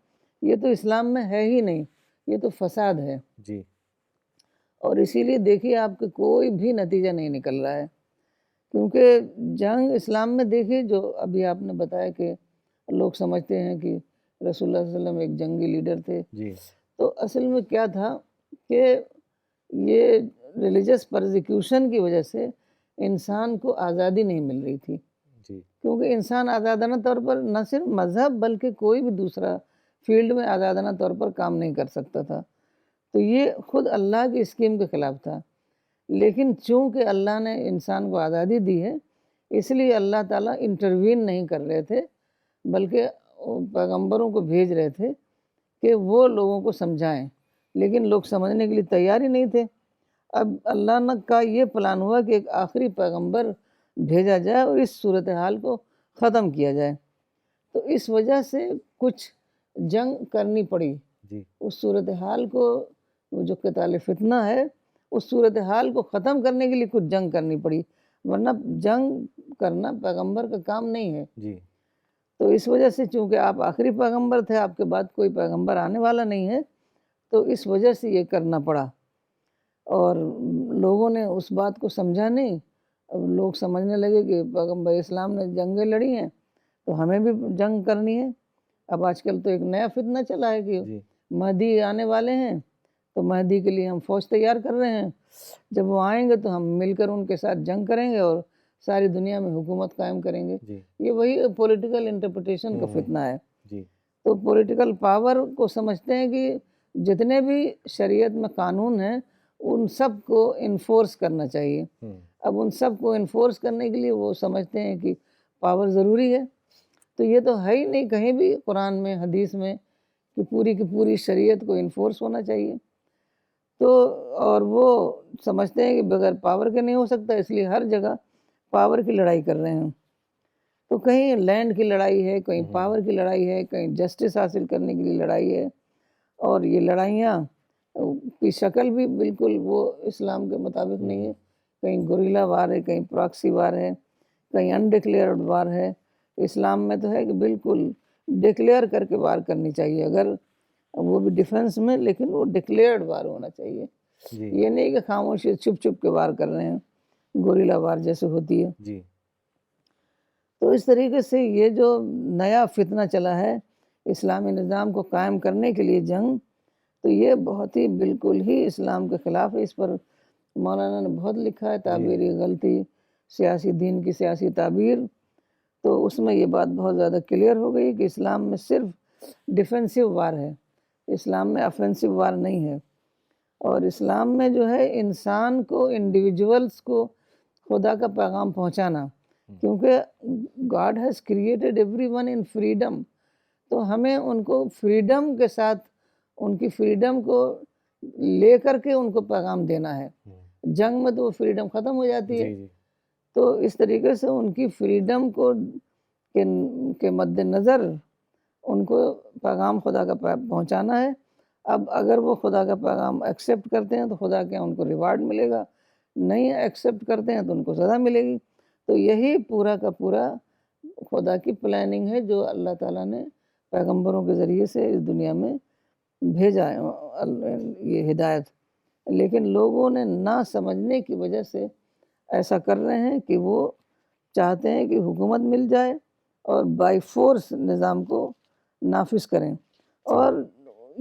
یہ تو اسلام میں ہے ہی نہیں، یہ تو فساد ہے. جی اور اسی لیے دیکھیے آپ کے کوئی بھی نتیجہ نہیں نکل رہا ہے. کیونکہ جنگ اسلام میں دیکھیے، جو ابھی آپ نے بتایا کہ لوگ سمجھتے ہیں کہ رسول اللہ صلی اللہ علیہ وسلم ایک جنگی لیڈر تھے، جی تو اصل میں کیا تھا کہ یہ ریلیجس پرزیکیوشن کی وجہ سے انسان کو آزادی نہیں مل رہی تھی. جی کیونکہ انسان آزادانہ طور پر نہ صرف مذہب بلکہ کوئی بھی دوسرا فیلڈ میں آزادانہ طور پر کام نہیں کر سکتا تھا. تو یہ خود اللہ کی اسکیم کے خلاف تھا. لیکن چونکہ اللہ نے انسان کو آزادی دی ہے، اس لیے اللہ تعالیٰ انٹروین نہیں کر رہے تھے، بلکہ پیغمبروں کو بھیج رہے تھے کہ وہ لوگوں کو سمجھائیں. لیکن لوگ سمجھنے کے لیے تیار ہی نہیں تھے. اب اللہ نے کا یہ پلان ہوا کہ ایک آخری پیغمبر بھیجا جائے اور اس صورتحال کو ختم کیا جائے. تو اس وجہ سے کچھ جنگ کرنی پڑی. جی اس صورتحال کو، وہ جو قتال فتنہ ہے، اس صورتحال کو ختم کرنے کے لیے کچھ جنگ کرنی پڑی، ورنہ جنگ کرنا پیغمبر کا کام نہیں ہے. جی تو اس وجہ سے چونکہ آپ آخری پیغمبر تھے، آپ کے بعد کوئی پیغمبر آنے والا نہیں ہے، تو اس وجہ سے یہ کرنا پڑا. اور لوگوں نے اس بات کو سمجھا نہیں. اب لوگ سمجھنے لگے کہ پیغمبر اسلام نے جنگیں لڑی ہیں تو ہمیں بھی جنگ کرنی ہے. اب آج کل تو ایک نیا فتنہ چلا ہے کہ جی مہدی آنے والے ہیں، تو مہدی کے لیے ہم فوج تیار کر رہے ہیں. جب وہ آئیں گے تو ہم مل کر ان کے ساتھ جنگ کریں گے اور ساری دنیا میں حکومت قائم کریں گے. جی یہ وہی پولیٹیکل انٹرپریٹیشن کا فتنہ ہے. جی تو پولیٹیکل پاور کو سمجھتے ہیں کہ جتنے بھی شریعت میں قانون ہیں ان سب کو انفورس کرنا چاہیے. اب ان سب کو انفورس کرنے کے لیے وہ سمجھتے ہیں کہ پاور ضروری ہے. تو یہ تو ہے ہی نہیں کہیں بھی قرآن میں، حدیث میں، کہ پوری شریعت کو انفورس ہونا چاہیے. تو اور وہ سمجھتے ہیں کہ بغیر پاور کے نہیں ہو سکتا، اس لیے ہر جگہ پاور کی لڑائی کر رہے ہیں. تو کہیں لینڈ کی لڑائی ہے، کہیں پاور کی لڑائی ہے، کہیں جسٹس حاصل کرنے کے لیے لڑائی ہے. اور یہ لڑائیاں کی شکل بھی بالکل وہ اسلام کے مطابق نہیں ہے. کہیں گوریلا وار ہے، کہیں پراکسی وار ہے، کہیں انڈکلیئرڈ وار ہے. اسلام میں تو ہے کہ بالکل ڈکلیئر کر کے وار کرنی چاہیے، اگر وہ بھی ڈیفنس میں، لیکن وہ ڈکلیئرڈ وار ہونا چاہیے. جی یہ نہیں کہ خاموشی چھپ چھپ کے وار کر رہے ہیں، گوریلا وار جیسے ہوتی ہے. جی تو اس طریقے سے یہ جو نیا فتنہ چلا ہے اسلامی نظام کو قائم کرنے کے لیے جنگ، تو یہ بہت ہی بالکل ہی اسلام کے خلاف ہے. اس پر مولانا نے بہت لکھا ہے، تعبیری غلطی، سیاسی دین کی سیاسی تعبیر. تو اس میں یہ بات بہت زیادہ کلیئر ہو گئی کہ اسلام میں صرف ڈیفینسو وار ہے، اسلام میں آفینسو وار نہیں ہے. اور اسلام میں جو ہے انسان کو، انڈیویجولس کو خدا کا پیغام پہنچانا، کیونکہ God has created every one in freedom. تو ہمیں ان کو فریڈم کے ساتھ، ان کی فریڈم کو لے کر کے ان کو پیغام دینا ہے. جنگ میں تو وہ فریڈم ختم ہو جاتی ہے. جی تو اس طریقے سے ان کی فریڈم کو کے مد نظر ان کو پیغام خدا کا پہنچانا ہے. اب اگر وہ خدا کا پیغام ایکسیپٹ کرتے ہیں تو خدا کے ان کو ریوارڈ ملے گا، نہیں ایکسیپٹ کرتے ہیں تو ان کو سزا ملے گی. تو یہی پورا کا پورا خدا کی پلاننگ ہے جو اللہ تعالیٰ نے پیغمبروں کے ذریعے سے اس دنیا میں بھیجا ہے، یہ ہدایت. لیکن لوگوں نے نہ سمجھنے کی وجہ سے ایسا کر رہے ہیں کہ وہ چاہتے ہیں کہ حکومت مل جائے اور بائی فورس نظام کو نافذ کریں. اور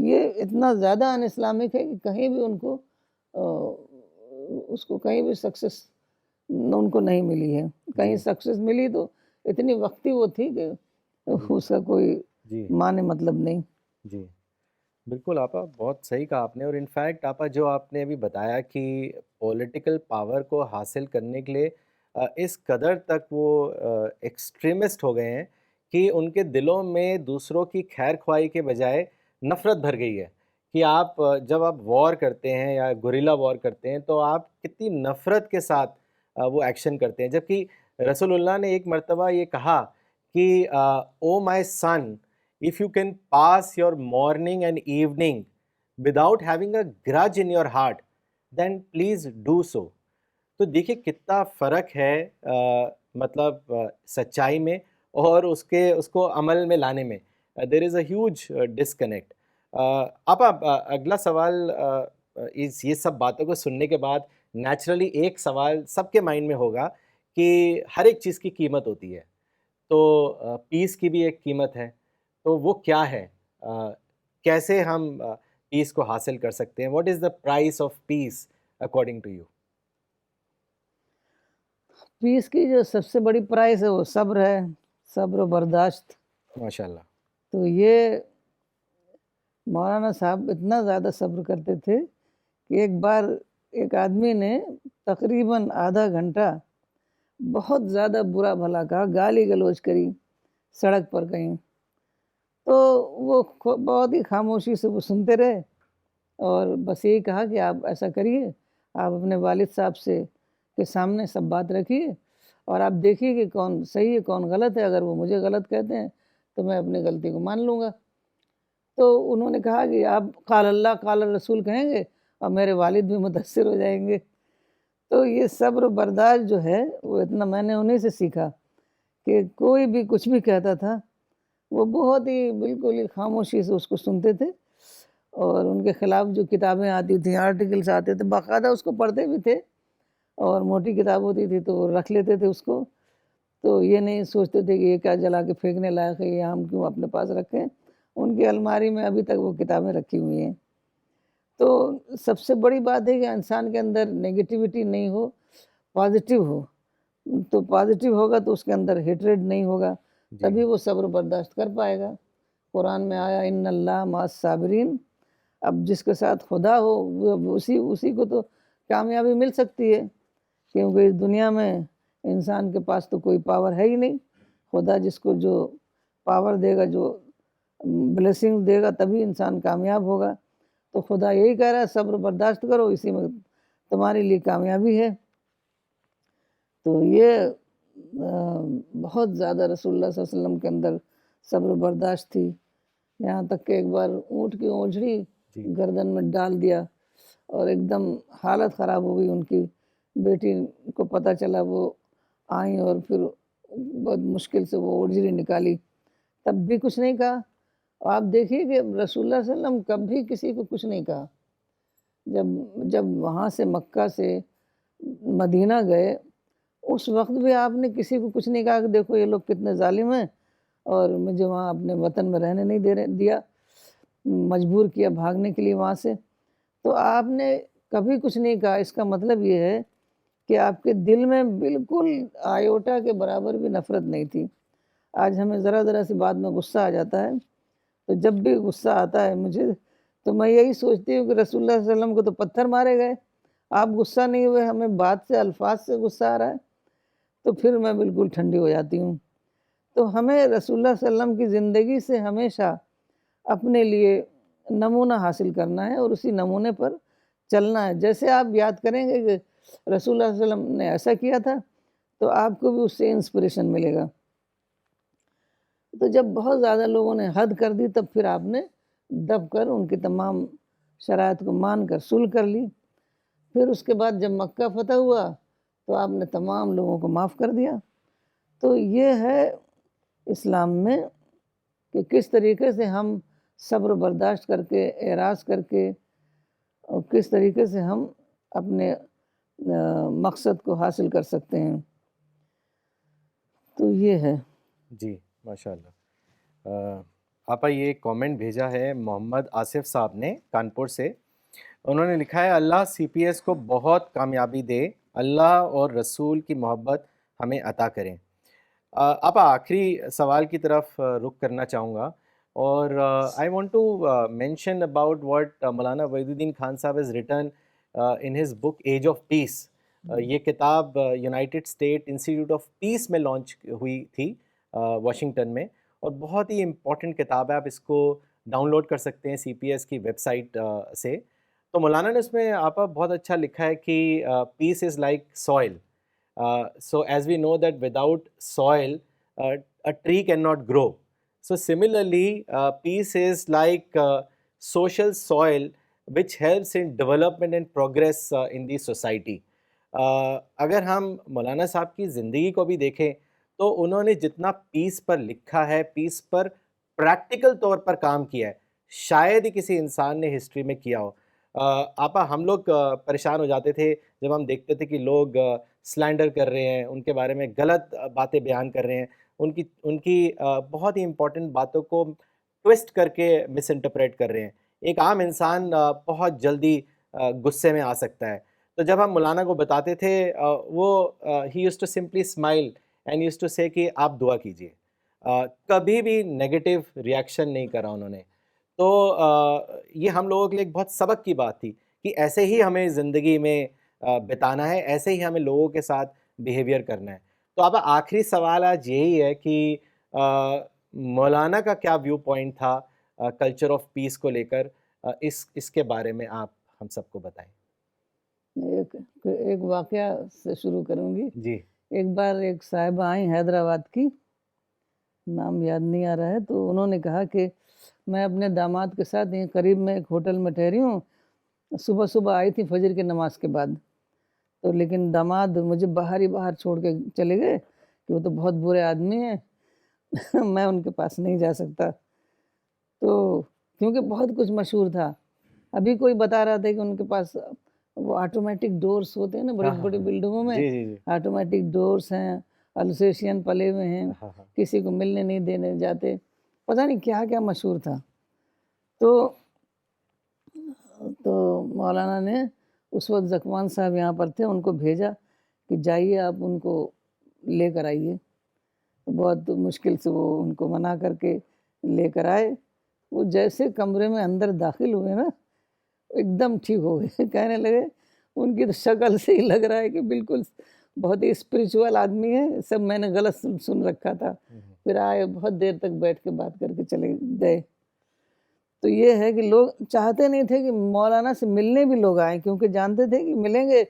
یہ اتنا زیادہ ان اسلامک ہے کہ کہیں بھی ان کو اس کو کہیں بھی سکسیس ان کو نہیں ملی ہے. کہیں سکسیس ملی تو اتنی وقتی وہ تھی کہ اس کا کوئی جی معنی مطلب نہیں. جی بالکل آپا، بہت صحیح کہا آپ نے. اور انفیکٹ آپا جو آپ نے ابھی بتایا کہ پولیٹیکل پاور کو حاصل کرنے کے لیے اس قدر تک وہ ایکسٹریمسٹ ہو گئے ہیں کہ ان کے دلوں میں دوسروں کی خیر خواہی کے بجائے نفرت بھر گئی ہے. کہ آپ جب آپ وار کرتے ہیں یا گوریلا وار کرتے ہیں تو آپ کتنی نفرت کے ساتھ وہ ایکشن کرتے ہیں. جبکہ رسول اللہ نے ایک مرتبہ یہ کہا کہ او مائی سن، if you can pass your morning and evening without having a grudge in your heart, then please do so. تو دیکھیے کتنا فرق ہے مطلب سچائی میں اور اس کو عمل میں لانے میں. دیر از اے ہیوج ڈسکنیکٹ. آپ اگلا سوال، یہ سب باتوں کو سننے کے بعد نیچرلی ایک سوال سب کے مائنڈ میں ہوگا کہ ہر ایک چیز کی قیمت ہوتی ہے، تو پیس کی بھی ایک قیمت ہے. تو وہ کیا ہے؟ کیسے ہم پیس کو حاصل کر سکتے ہیں؟ What is the price of peace according to you? Peace کی جو سب سے بڑی پرائز ہے وہ صبر ہے، صبر و برداشت. ماشاء اللہ. تو یہ مولانا صاحب اتنا زیادہ صبر کرتے تھے کہ ایک بار ایک آدمی نے تقریباً آدھا گھنٹہ بہت زیادہ برا بھلا کہا، گالی گلوچ کری سڑک پر کہیں. تو وہ بہت ہی خاموشی سے وہ سنتے رہے اور بس یہی کہا کہ آپ ایسا کریے، آپ اپنے والد صاحب سے کے سامنے سب بات رکھیے اور آپ دیکھیے کہ کون صحیح ہے کون غلط ہے. اگر وہ مجھے غلط کہتے ہیں تو میں اپنی غلطی کو مان لوں گا. تو انہوں نے کہا کہ آپ قال اللہ قال رسول کہیں گے اور میرے والد بھی متاثر ہو جائیں گے. تو یہ صبر و برداشت جو ہے وہ اتنا میں نے انہیں سے سیکھا کہ کوئی بھی کچھ بھی کہتا تھا وہ بہت ہی بالکل ہی خاموشی سے اس کو سنتے تھے. اور ان کے خلاف جو کتابیں آتی تھیں، آرٹیکلس آتے تھے، باقاعدہ اس کو پڑھتے بھی تھے. اور موٹی کتاب ہوتی تھی تو وہ رکھ لیتے تھے اس کو. تو یہ نہیں سوچتے تھے کہ یہ کیا جلا کے پھینکنے لائق ہے، یہ ہم کیوں اپنے پاس رکھیں. ان کی الماری میں ابھی تک وہ کتابیں رکھی ہوئی ہیں. تو سب سے بڑی بات ہے کہ انسان کے اندر نگیٹیوٹی نہیں ہو، پازیٹیو ہو. تو پازیٹیو ہوگا تو اس کے اندر ہیٹریڈ نہیں ہوگا، تبھی وہ صبر و برداشت کر پائے گا. قرآن میں آیا ان اللہ مع الصابرین. اب جس کے ساتھ خدا ہو وہ اسی کو تو کامیابی مل سکتی ہے، کیونکہ اس دنیا میں انسان کے پاس تو کوئی پاور ہے ہی نہیں. خدا جس کو جو پاور دے گا، جو بلیسنگ دے گا تبھی انسان کامیاب ہوگا. تو خدا یہی کہہ رہا ہے صبر برداشت کرو، اسی میں تمہارے لیے کامیابی ہے. تو یہ بہت زیادہ رسول اللہ صلی اللہ علیہ وسلم کے اندر صبر و برداشت تھی. یہاں تک کہ ایک بار اونٹ کی اونجڑی جی گردن میں ڈال دیا اور ایک دم حالت خراب ہو گئی ان کی. بیٹی کو پتہ چلا، وہ آئیں اور پھر بہت مشکل سے وہ اونجڑی نکالی، تب بھی کچھ نہیں کہا. آپ دیکھیے کہ رسول اللہ صلی اللہ علیہ وسلم کبھی کسی کو کچھ نہیں کہا. جب جب وہاں سے مکہ سے مدینہ گئے اس وقت بھی آپ نے کسی کو کچھ نہیں کہا کہ دیکھو یہ لوگ کتنے ظالم ہیں اور مجھے وہاں اپنے وطن میں رہنے نہیں دیا، مجبور کیا بھاگنے کے لیے وہاں سے. تو آپ نے کبھی کچھ نہیں کہا. اس کا مطلب یہ ہے کہ آپ کے دل میں بالکل آیوٹا کے برابر بھی نفرت نہیں تھی. آج ہمیں ذرا سی بات میں غصہ آ جاتا ہے، تو جب بھی غصہ آتا ہے مجھے تو میں یہی سوچتی ہوں کہ رسول اللہ صلی اللہ علیہ وسلم کو تو پتھر مارے گئے، آپ غصہ نہیں ہوئے، ہمیں بات سے الفاظ سے غصہ آ رہا ہے. تو پھر میں بالکل ٹھنڈی ہو جاتی ہوں. تو ہمیں رسول اللہ صلی اللہ علیہ وسلم کی زندگی سے ہمیشہ اپنے لیے نمونہ حاصل کرنا ہے اور اسی نمونے پر چلنا ہے. جیسے آپ یاد کریں گے کہ رسول اللہ صلی اللہ علیہ وسلم نے ایسا کیا تھا تو آپ کو بھی اس سے انسپریشن ملے گا. تو جب بہت زیادہ لوگوں نے حد کر دی تب پھر آپ نے دب کر ان کی تمام شرائط کو مان کر صلح کر لی. پھر اس کے بعد جب مکہ فتح ہوا تو آپ نے تمام لوگوں کو معاف کر دیا. تو یہ ہے اسلام میں کہ کس طریقے سے ہم صبر و برداشت کر کے اعراض کر کے اور کس طریقے سے ہم اپنے مقصد کو حاصل کر سکتے ہیں. تو یہ ہے. جی ماشاء اللہ. آپا یہ کامنٹ بھیجا ہے محمد آصف صاحب نے کانپور سے. انہوں نے لکھا ہے اللہ سی پی ایس کو بہت کامیابی دے، اللہ اور رسول کی محبت ہمیں عطا کریں. آپ آخری سوال کی طرف رخ کرنا چاہوں گا، اور I want to mention about what Maulana Wahiduddin Khan Sahib has written in his book Age of Peace. یہ کتاب United State Institute of Peace میں لانچ ہوئی تھی واشنگٹن میں، اور بہت ہی امپورٹنٹ کتاب ہے. آپ اس کو ڈاؤن لوڈ کر سکتے ہیں سی پی ایس کی ویب سائٹ سے. تو مولانا نے اس میں آپ بہت اچھا لکھا ہے کہ peace is like soul. So as we know that without soil, a tree cannot grow. So similarly, peace is like social soil which helps in development and progress in the society. اگر ہم مولانا صاحب کی زندگی کو بھی دیکھیں تو انہوں نے جتنا پیس پر لکھا ہے، پیس پر پریکٹیکل طور پر کام کیا ہے، شاید ہی کسی انسان نے ہسٹری میں کیا ہو. آپا ہم لوگ پریشان ہو جاتے تھے جب ہم دیکھتے تھے کہ لوگ سلینڈر کر رہے ہیں، ان کے بارے میں غلط باتیں بیان کر رہے ہیں، ان کی بہت ہی امپورٹنٹ باتوں کو ٹویسٹ کر کے مس انٹرپریٹ کر رہے ہیں. ایک عام انسان بہت جلدی غصے میں آ سکتا ہے. تو جب ہم مولانا کو بتاتے تھے وہ he used to simply smile and used to say کہ آپ دعا کیجیے. کبھی بھی نیگیٹو ریئیکشن نہیں کرا انہوں نے. تو یہ ہم لوگوں کے لیے ایک بہت سبق کی بات تھی کہ ایسے ہی ہمیں زندگی میں بتانا ہے، ایسے ہی ہمیں لوگوں کے ساتھ بیہیویئر کرنا ہے. تو اب آخری سوال آج یہی ہے کہ مولانا کا کیا ویو پوائنٹ تھا کلچر آف پیس کو لے کر، اس کے بارے میں آپ ہم سب کو بتائیں. ایک واقعہ سے شروع کروں گی. جی ایک بار ایک صاحبہ آئیں حیدرآباد کی، نام یاد نہیں آ رہا ہے، تو انہوں نے کہا کہ میں اپنے داماد کے ساتھ یہیں قریب میں ایک ہوٹل میں ٹھہری ہوں. صبح آئی تھی فجر کی نماز کے بعد، تو لیکن داماد مجھے باہر چھوڑ کے چلے گئے کہ وہ تو بہت برے آدمی ہیں میں ان کے پاس نہیں جا سکتا. تو کیونکہ بہت کچھ مشہور تھا. ابھی کوئی بتا رہا تھا کہ ان کے پاس وہ آٹومیٹک ڈورز ہوتے ہیں نا بڑی بڑی بلڈنگوں میں، جی جی جی آٹومیٹک ڈورز ہیں، السیشین پلے ہوئے ہیں، ہاں ہاں کسی کو ملنے نہیں دینے جاتے، پتہ نہیں کیا کیا مشہور تھا. تو مولانا نے اس وقت زکوان صاحب یہاں پر تھے، ان کو بھیجا کہ جائیے آپ ان کو لے کر آئیے. بہت مشکل سے وہ ان کو منا کر کے لے کر آئے. وہ جیسے کمرے میں اندر داخل ہوئے نا ایک دم ٹھیک ہو گئے. کہنے لگے ان کی تو شکل سے ہی لگ رہا ہے کہ بالکل بہت ہی اسپریچول آدمی ہے، سب میں نے غلط سن رکھا تھا. پھر آئے بہت دیر تک بیٹھ کے بات کر کے چلے گئے۔ تو یہ ہے کہ لوگ چاہتے نہیں تھے کہ مولانا سے ملنے بھی لوگ آئیں، کیونکہ جانتے تھے کہ ملیں گے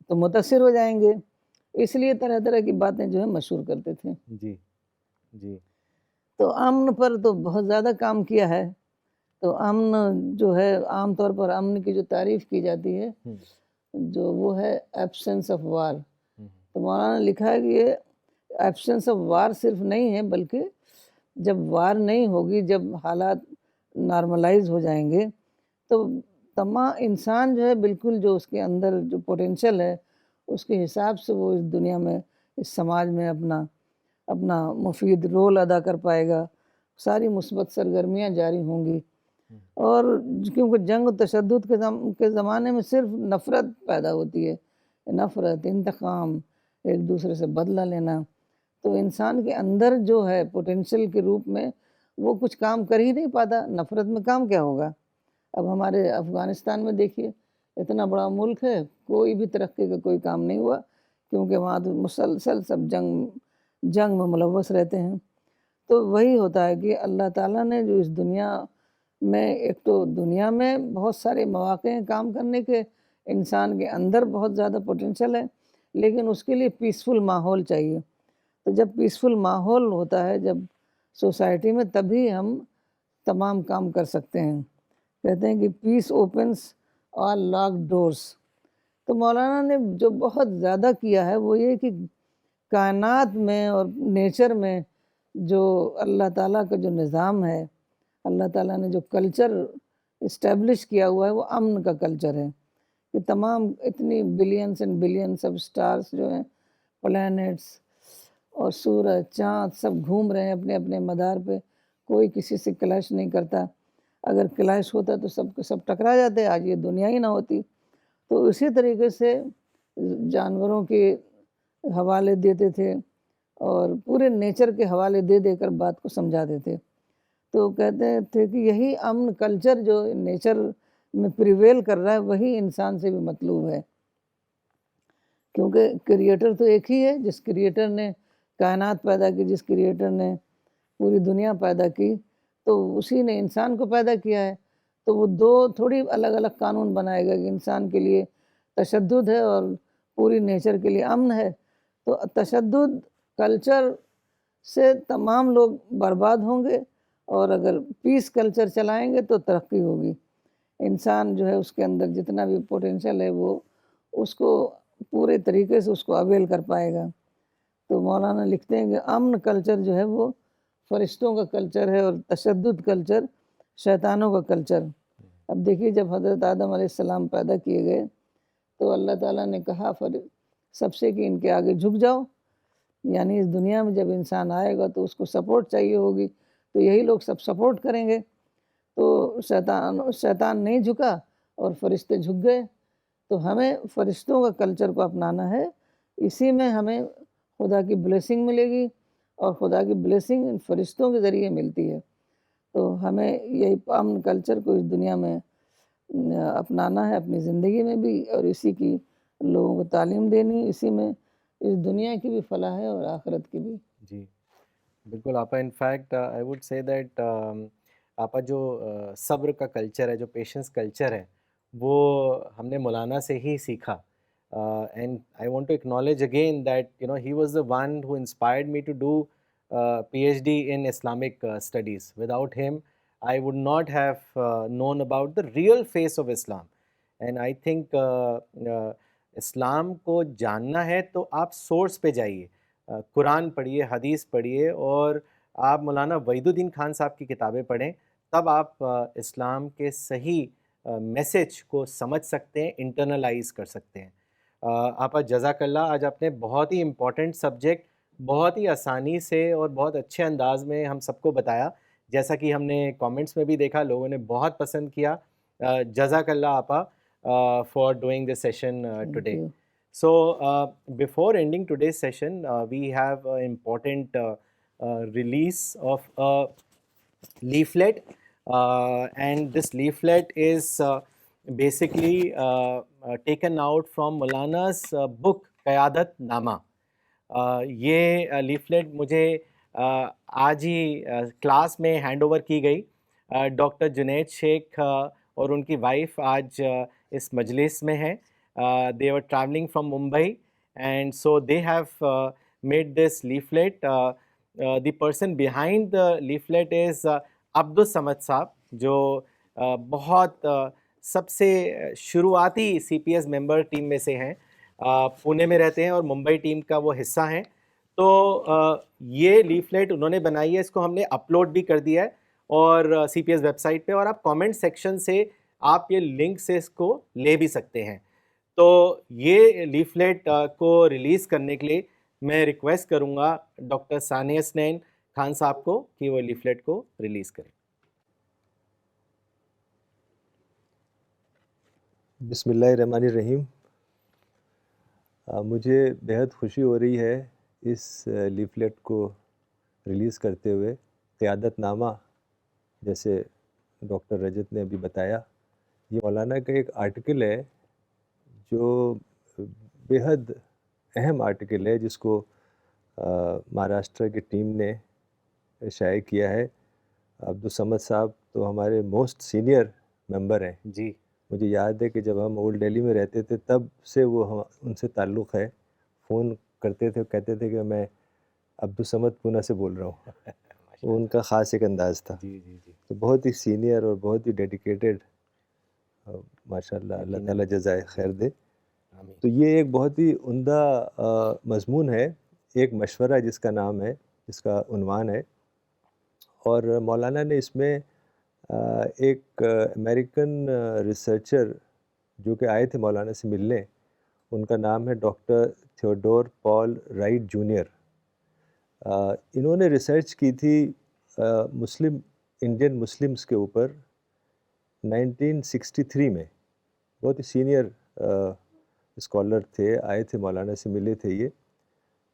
تو متاثر ہو جائیں گے، اس لیے طرح طرح کی باتیں جو ہے مشہور کرتے تھے۔ جی جی تو امن پر تو بہت زیادہ کام کیا ہے۔ تو امن جو ہے عام طور پر امن کی جو تعریف کی جاتی ہے ہم، جو وہ ہے ایبسنس آف وار۔ ہم، تو مولانا نے لکھا ہے کہ یہ ایبسنس آف وار صرف نہیں ہے، بلکہ جب وار نہیں ہوگی، جب حالات نارملائز ہو جائیں گے، تو تمام انسان جو ہے بالکل جو اس کے اندر جو پوٹینشل ہے اس کے حساب سے وہ اس دنیا میں، اس سماج میں اپنا اپنا مفید رول ادا کر پائے گا، ساری مثبت سرگرمیاں جاری ہوں گی۔ اور کیونکہ جنگ و تشدد کے زمانے میں صرف نفرت پیدا ہوتی ہے، نفرت، انتقام، ایک دوسرے سے بدلہ لینا، تو انسان کے اندر جو ہے پوٹینشل کے روپ میں وہ کچھ کام کر ہی نہیں پاتا، نفرت میں کام کیا ہوگا؟ اب ہمارے افغانستان میں دیکھیے، اتنا بڑا ملک ہے، کوئی بھی ترقی کا کوئی کام نہیں ہوا، کیونکہ وہاں تو مسلسل سب جنگ میں ملوث رہتے ہیں۔ تو وہی ہوتا ہے کہ اللہ تعالیٰ نے جو اس دنیا میں، ایک تو دنیا میں بہت سارے مواقع ہیں کام کرنے کے، انسان کے اندر بہت زیادہ پوٹینشل ہے، لیکن اس کے لیے پیسفل ماحول چاہیے۔ تو جب پیسفل ماحول ہوتا ہے جب سوسائٹی میں، تبھی ہم تمام کام کر سکتے ہیں۔ کہتے ہیں کہ پیس اوپنس آل لاک ڈورس۔ تو مولانا نے جو بہت زیادہ کیا ہے وہ یہ کہ کائنات میں اور نیچر میں جو اللہ تعالیٰ کا جو نظام ہے، اللہ تعالیٰ نے جو کلچر اسٹیبلش کیا ہوا ہے، وہ امن کا کلچر ہے کہ تمام اتنی balance and balance of stars جو ہیں، پلینٹس اور سورج، چاند، سب گھوم رہے ہیں اپنے اپنے مدار پہ، کوئی کسی سے کلیش نہیں کرتا۔ اگر کلیش ہوتا تو سب کے سب ٹکرا جاتے، آج یہ دنیا ہی نہ ہوتی۔ تو اسی طریقے سے جانوروں کے حوالے دیتے تھے اور پورے نیچر کے حوالے دے دے کر بات کو سمجھاتے تھے۔ تو کہتے تھے کہ یہی امن کلچر جو نیچر میں پریویل کر رہا ہے، وہی انسان سے بھی مطلوب ہے، کیونکہ کریٹر تو ایک ہی ہے، جس کریٹر نے کائنات پیدا کی، جس کریٹر نے پوری دنیا پیدا کی، تو اسی نے انسان کو پیدا کیا ہے۔ تو وہ دو تھوڑی الگ الگ قانون بنائے گا کہ انسان کے لیے تشدد ہے اور پوری نیچر کے لیے امن ہے۔ تو تشدد کلچر سے تمام لوگ برباد ہوں گے، اور اگر پیس کلچر چلائیں گے تو ترقی ہوگی۔ انسان جو ہے اس کے اندر جتنا بھی پوٹینشل ہے وہ اس کو پورے طریقے سے اس کو اویل کر پائے گا۔ تو مولانا لکھتے ہیں کہ امن کلچر جو ہے وہ فرشتوں کا کلچر ہے، اور تشدد کلچر شیطانوں کا کلچر۔ اب دیکھیے، جب حضرت آدم علیہ السلام پیدا کیے گئے تو اللہ تعالیٰ نے کہا سب سے کہ ان کے آگے جھک جاؤ، یعنی اس دنیا میں جب انسان آئے گا تو اس کو سپورٹ چاہیے ہوگی، تو یہی لوگ سب سپورٹ کریں گے۔ تو شیطان نہیں جھکا اور فرشتے جھک گئے۔ تو ہمیں فرشتوں کا کلچر کو اپنانا ہے، اسی میں ہمیں خدا کی بلیسنگ ملے گی، اور خدا کی بلیسنگ ان فرشتوں کے ذریعے ملتی ہے۔ تو ہمیں یہی امن کلچر کو اس دنیا میں اپنانا ہے، اپنی زندگی میں بھی، اور اسی کی لوگوں کو تعلیم دینی، اسی میں اس دنیا کی بھی فلاح ہے اور آخرت کی بھی۔ جی بالکل آپا، ان fact I would say that آپا جو صبر کا کلچر ہے، جو پیشنس کلچر ہے، وہ ہم نے مولانا سے ہی سیکھا۔ And I want to acknowledge again that he was the one who inspired me to do PhD in Islamic studies. Without him, I would not have known about the real face of Islam. And I think اسلام کو جاننا ہے تو آپ source پہ جائیے، قرآن پڑھیے، حدیث پڑھیے، اور آپ مولانا وحید الدین خان صاحب کی کتابیں پڑھیں، تب آپ اسلام کے صحیح میسج کو سمجھ سکتے ہیں، انٹرنلائز کر سکتے ہیں۔ آپا جزاک اللہ، آج آپ نے بہت ہی امپورٹنٹ سبجیکٹ بہت ہی آسانی سے اور بہت اچھے انداز میں ہم سب کو بتایا، جیسا کہ ہم نے کامنٹس میں بھی دیکھا، لوگوں نے بہت پسند کیا۔ جزاک اللہ آپا for doing this session Thank today. you. So before ending today's session, we have an important release of a leaflet, and this leaflet is basically taken out from Maulana's book Qiyadat Nama. یہ leaflet مجھے آج ہی class میں hand over کی گئی. Doctor Junaid شیخ اور ان کی wife آج اس مجلس میں ہیں. They were travelling from Mumbai and so they have made this leaflet. The person behind the leaflet is Abdus Samad صاحب, جو بہت سب سے شروعاتی سی پی ایس ممبر ٹیم میں سے ہیں. پونے میں رہتے ہیں اور ممبئی ٹیم کا وہ حصہ ہیں. تو یہ لیفلیٹ انہوں نے بنائی ہے, اس کو ہم نے اپلوڈ بھی کر دیا ہے اور سی پی ایس ویب سائٹ پہ, اور آپ کامنٹ سیکشن سے آپ یہ لنک سے اس کو لے بھی سکتے ہیں. تو یہ لیفلیٹ کو ریلیز کرنے کے لیے میں ریکویسٹ کروں گا ڈاکٹر ثانیہ حسنین خان صاحب کو کہ وہ لیفلیٹ کو ریلیز کریں. بسم اللہ الرحمن الرحیم. مجھے بہت خوشی ہو رہی ہے اس لیفلیٹ کو ریلیز کرتے ہوئے. قیادت نامہ جیسے ڈاکٹر رجت نے ابھی بتایا, یہ مولانا کا ایک آرٹیکل ہے جو بیحد اہم آرٹیکل ہے, جس کو مہاراشٹر کی ٹیم نے شائع کیا ہے. عبد الصمد صاحب تو ہمارے موسٹ سینئر ممبر ہیں. جی مجھے یاد ہے کہ جب ہم اولڈ دہلی میں رہتے تھے تب سے ان سے تعلق ہے. فون کرتے تھے, کہتے تھے کہ میں عبد الصمد پونہ سے بول رہا ہوں. وہ ان کا خاص ایک انداز تھا. جی جی جی تو بہت ہی سینئر اور بہت ہی ڈیڈیکیٹڈ, ماشاء اللہ, اللہ تعالیٰ جزائے خیر دے. آمین. تو یہ ایک بہت ہی عمدہ مضمون ہے, ایک مشورہ جس کا نام ہے, جس کا عنوان ہے. اور مولانا نے اس میں ایک امریکن ریسرچر جو کہ آئے تھے مولانا سے ملنے, ان کا نام ہے ڈاکٹر تھیوڈور پال رائٹ جونیئر. انہوں نے ریسرچ کی تھی انڈین مسلمز کے اوپر 1963 میں. بہت ہی سینئر اسکالر تھے, آئے تھے مولانا سے ملے تھے یہ.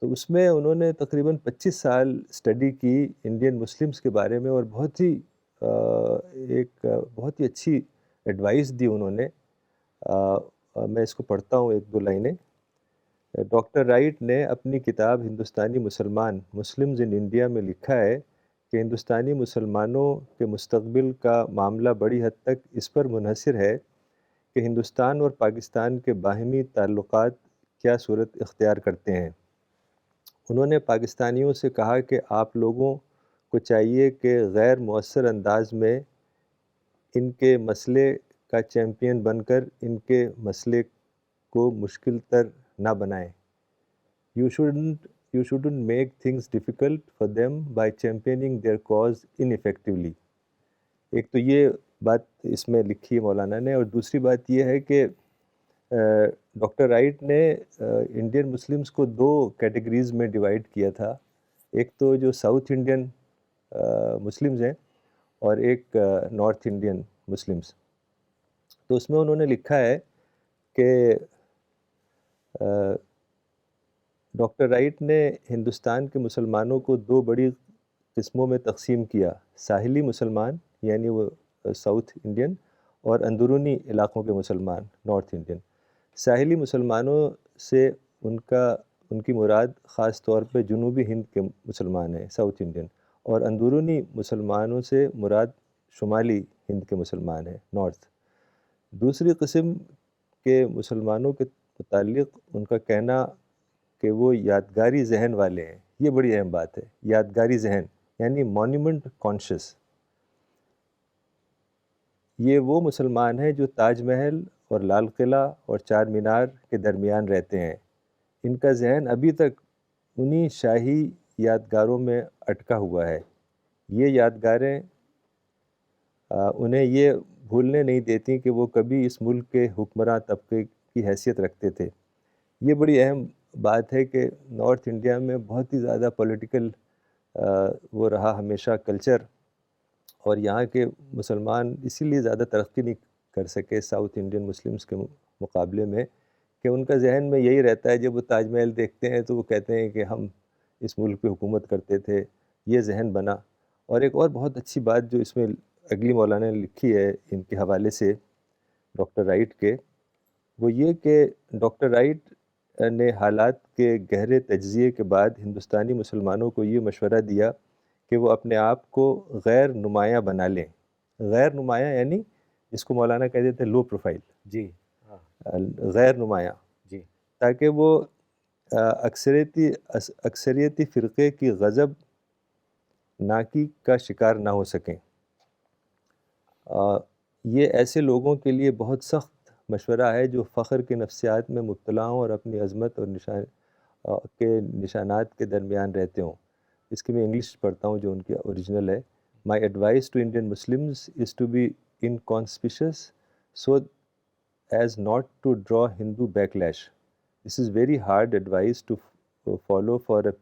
تو اس میں انہوں نے تقریباً 25 سال اسٹڈی کی انڈین مسلمز کے بارے میں, اور بہت ہی اچھی ایڈوائس دی انہوں نے. میں اس کو پڑھتا ہوں ایک دو لائنیں. ڈاکٹر رائٹ نے اپنی کتاب ہندوستانی مسلمز ان انڈیا میں لکھا ہے کہ ہندوستانی مسلمانوں کے مستقبل کا معاملہ بڑی حد تک اس پر منحصر ہے کہ ہندوستان اور پاکستان کے باہمی تعلقات کیا صورت اختیار کرتے ہیں. انہوں نے پاکستانیوں سے کہا کہ آپ لوگوں کو چاہیے کہ غیر مؤثر انداز میں ان کے مسئلے کا چیمپئن بن کر ان کے مسئلے کو مشکل تر نہ بنائیں. You shouldn't make things difficult for them by championing their cause ineffectively. ایک تو یہ بات اس میں لکھی ہے مولانا نے, اور دوسری بات یہ ہے کہ ڈاکٹر رائٹ نے انڈین مسلمز کو 2 کیٹیگریز میں ڈیوائڈ کیا تھا. ایک تو جو ساؤتھ انڈین مسلمز ہیں, اور ایک نارتھ انڈین مسلمز. تو اس میں انہوں نے لکھا ہے کہ ڈاکٹر رائٹ نے ہندوستان کے مسلمانوں کو 2 بڑی قسموں میں تقسیم کیا. ساحلی مسلمان یعنی وہ ساؤتھ انڈین, اور اندرونی علاقوں کے مسلمان نارتھ انڈین. ساحلی مسلمانوں سے ان کی مراد خاص طور پہ جنوبی ہند کے مسلمان ہیں, ساؤتھ انڈین. اور اندرونی مسلمانوں سے مراد شمالی ہند کے مسلمان ہیں, نارتھ. دوسری قسم کے مسلمانوں کے متعلق ان کا کہنا کہ وہ یادگاری ذہن والے ہیں. یہ بڑی اہم بات ہے, یادگاری ذہن یعنی مونیومنٹ کانشس. یہ وہ مسلمان ہیں جو تاج محل اور لال قلعہ اور چار مینار کے درمیان رہتے ہیں. ان کا ذہن ابھی تک انہی شاہی یادگاروں میں اٹکا ہوا ہے. یہ یادگاریں انہیں یہ بھولنے نہیں دیتی کہ وہ کبھی اس ملک کے حکمراں طبقے کی حیثیت رکھتے تھے. یہ بڑی اہم بات ہے کہ نارتھ انڈیا میں بہت ہی زیادہ پولیٹیکل وہ رہا ہمیشہ کلچر, اور یہاں کے مسلمان اسی لیے زیادہ ترقی نہیں کر سکے ساؤتھ انڈین مسلمز کے مقابلے میں, کہ ان کا ذہن میں یہی رہتا ہے جب وہ تاج محل دیکھتے ہیں تو وہ کہتے ہیں کہ ہم اس ملک پہ حکومت کرتے تھے. یہ ذہن بنا. اور ایک اور بہت اچھی بات جو اس میں اگلی مولانا نے لکھی ہے ان کے حوالے سے ڈاکٹر رائٹ کے, وہ یہ کہ ڈاکٹر رائٹ نے حالات کے گہرے تجزیے کے بعد ہندوستانی مسلمانوں کو یہ مشورہ دیا کہ وہ اپنے آپ کو غیر نمایاں بنا لیں. غیر نمایاں یعنی جس کو مولانا کہتے تھے لو پروفائل، جی ہاں غیر نمایاں، جی تاکہ وہ اکثریتی فرقے کی غضب ناکی کا شکار نہ ہو سکیں. یہ ایسے لوگوں کے لیے بہت سخت مشورہ ہے جو فخر کے نفسیات میں مبتلا ہوں اور اپنی عظمت اور کے نشانات کے درمیان رہتے ہوں. اس کی میں انگلش پڑھتا ہوں جو ان کی اوریجنل ہے. My advice to Indian Muslims is to be inconspicuous so as not to draw Hindu backlash. This is very hard advice to follow for a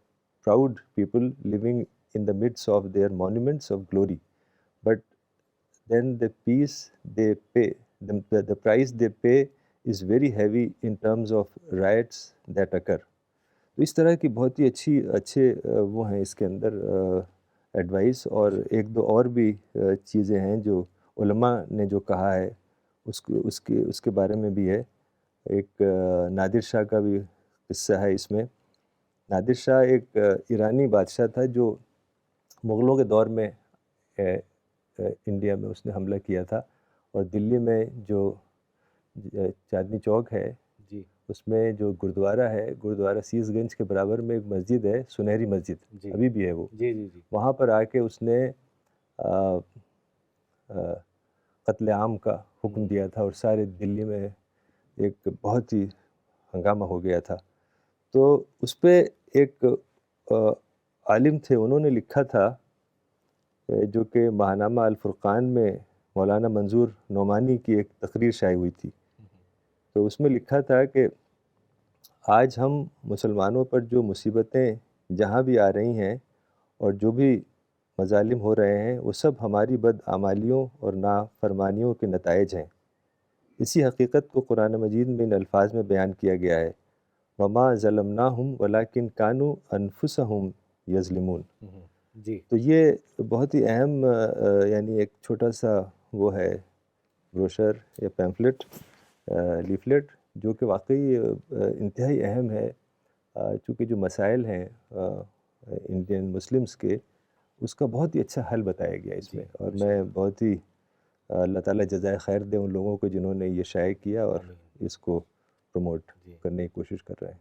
proud people living in the midst of their monuments of glory. But then the peace they pay, the price they pay is very heavy in terms of riots that occur. تو اس طرح کی بہت ہی اچھے وہ ہیں اس کے اندر advice. اور ایک دو اور بھی چیزیں ہیں جو علماء نے جو کہا ہے اس کے بارے میں بھی ہے. ایک نادر شاہ کا بھی قصہ ہے اس میں. نادر شاہ ایک ایرانی بادشاہ تھا جو مغلوں کے دور میں انڈیا میں اس نے حملہ کیا تھا، اور دلی میں جو چاندنی چوک ہے جی اس میں جو گرودوارہ ہے، گرودوارہ سیس گنج کے برابر میں ایک مسجد ہے، سنہری مسجد، جی ابھی بھی ہے وہ. جی جی جی وہاں پر آ کے اس نے قتل عام کا حکم دیا تھا، اور سارے دلی میں ایک بہت ہی ہنگامہ ہو گیا تھا. تو اس پہ ایک عالم تھے، انہوں نے لکھا تھا جو کہ ماہنامہ الفرقان میں مولانا منظور نعمانی کی ایک تقریر شائع ہوئی تھی. تو اس میں لکھا تھا کہ آج ہم مسلمانوں پر جو مصیبتیں جہاں بھی آ رہی ہیں اور جو بھی مظالم ہو رہے ہیں وہ سب ہماری بدعمالیوں اور نافرمانیوں کے نتائج ہیں. اسی حقیقت کو قرآن مجید میں ان الفاظ میں بیان کیا گیا ہے، وما ظلمناہم ولکن کانوا انفسہم یظلمون. جی تو یہ بہت ہی اہم یعنی ایک چھوٹا سا وہ ہے بروشر یا پیمفلٹ لیفلیٹ جو کہ واقعی انتہائی اہم ہے، چونکہ جو مسائل ہیں انڈین مسلمز کے اس کا بہت ہی اچھا حل بتایا گیا اس میں. اور میں بہت ہی اللہ تعالیٰ جزائے خیر دے ان لوگوں کو جنہوں نے یہ شائع کیا اور اس کو پروموٹ کرنے کی کوشش کر رہے ہیں.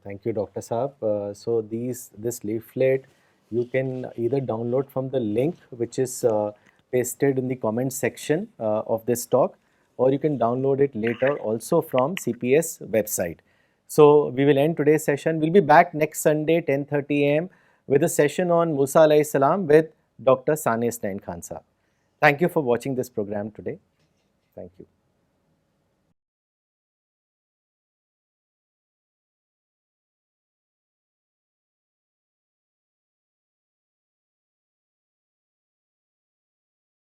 Thank you, Dr. Saab. So this leaflet you can either download from the link which is pasted in the comment section of this talk, or you can download it later also from CPS website. So we will end today's session. We'll be back next Sunday 10:30 a.m. with a session on Musa alayhi salam with Dr. Saneh Isnain Khan Saab. Thank you for watching this program today. Thank you.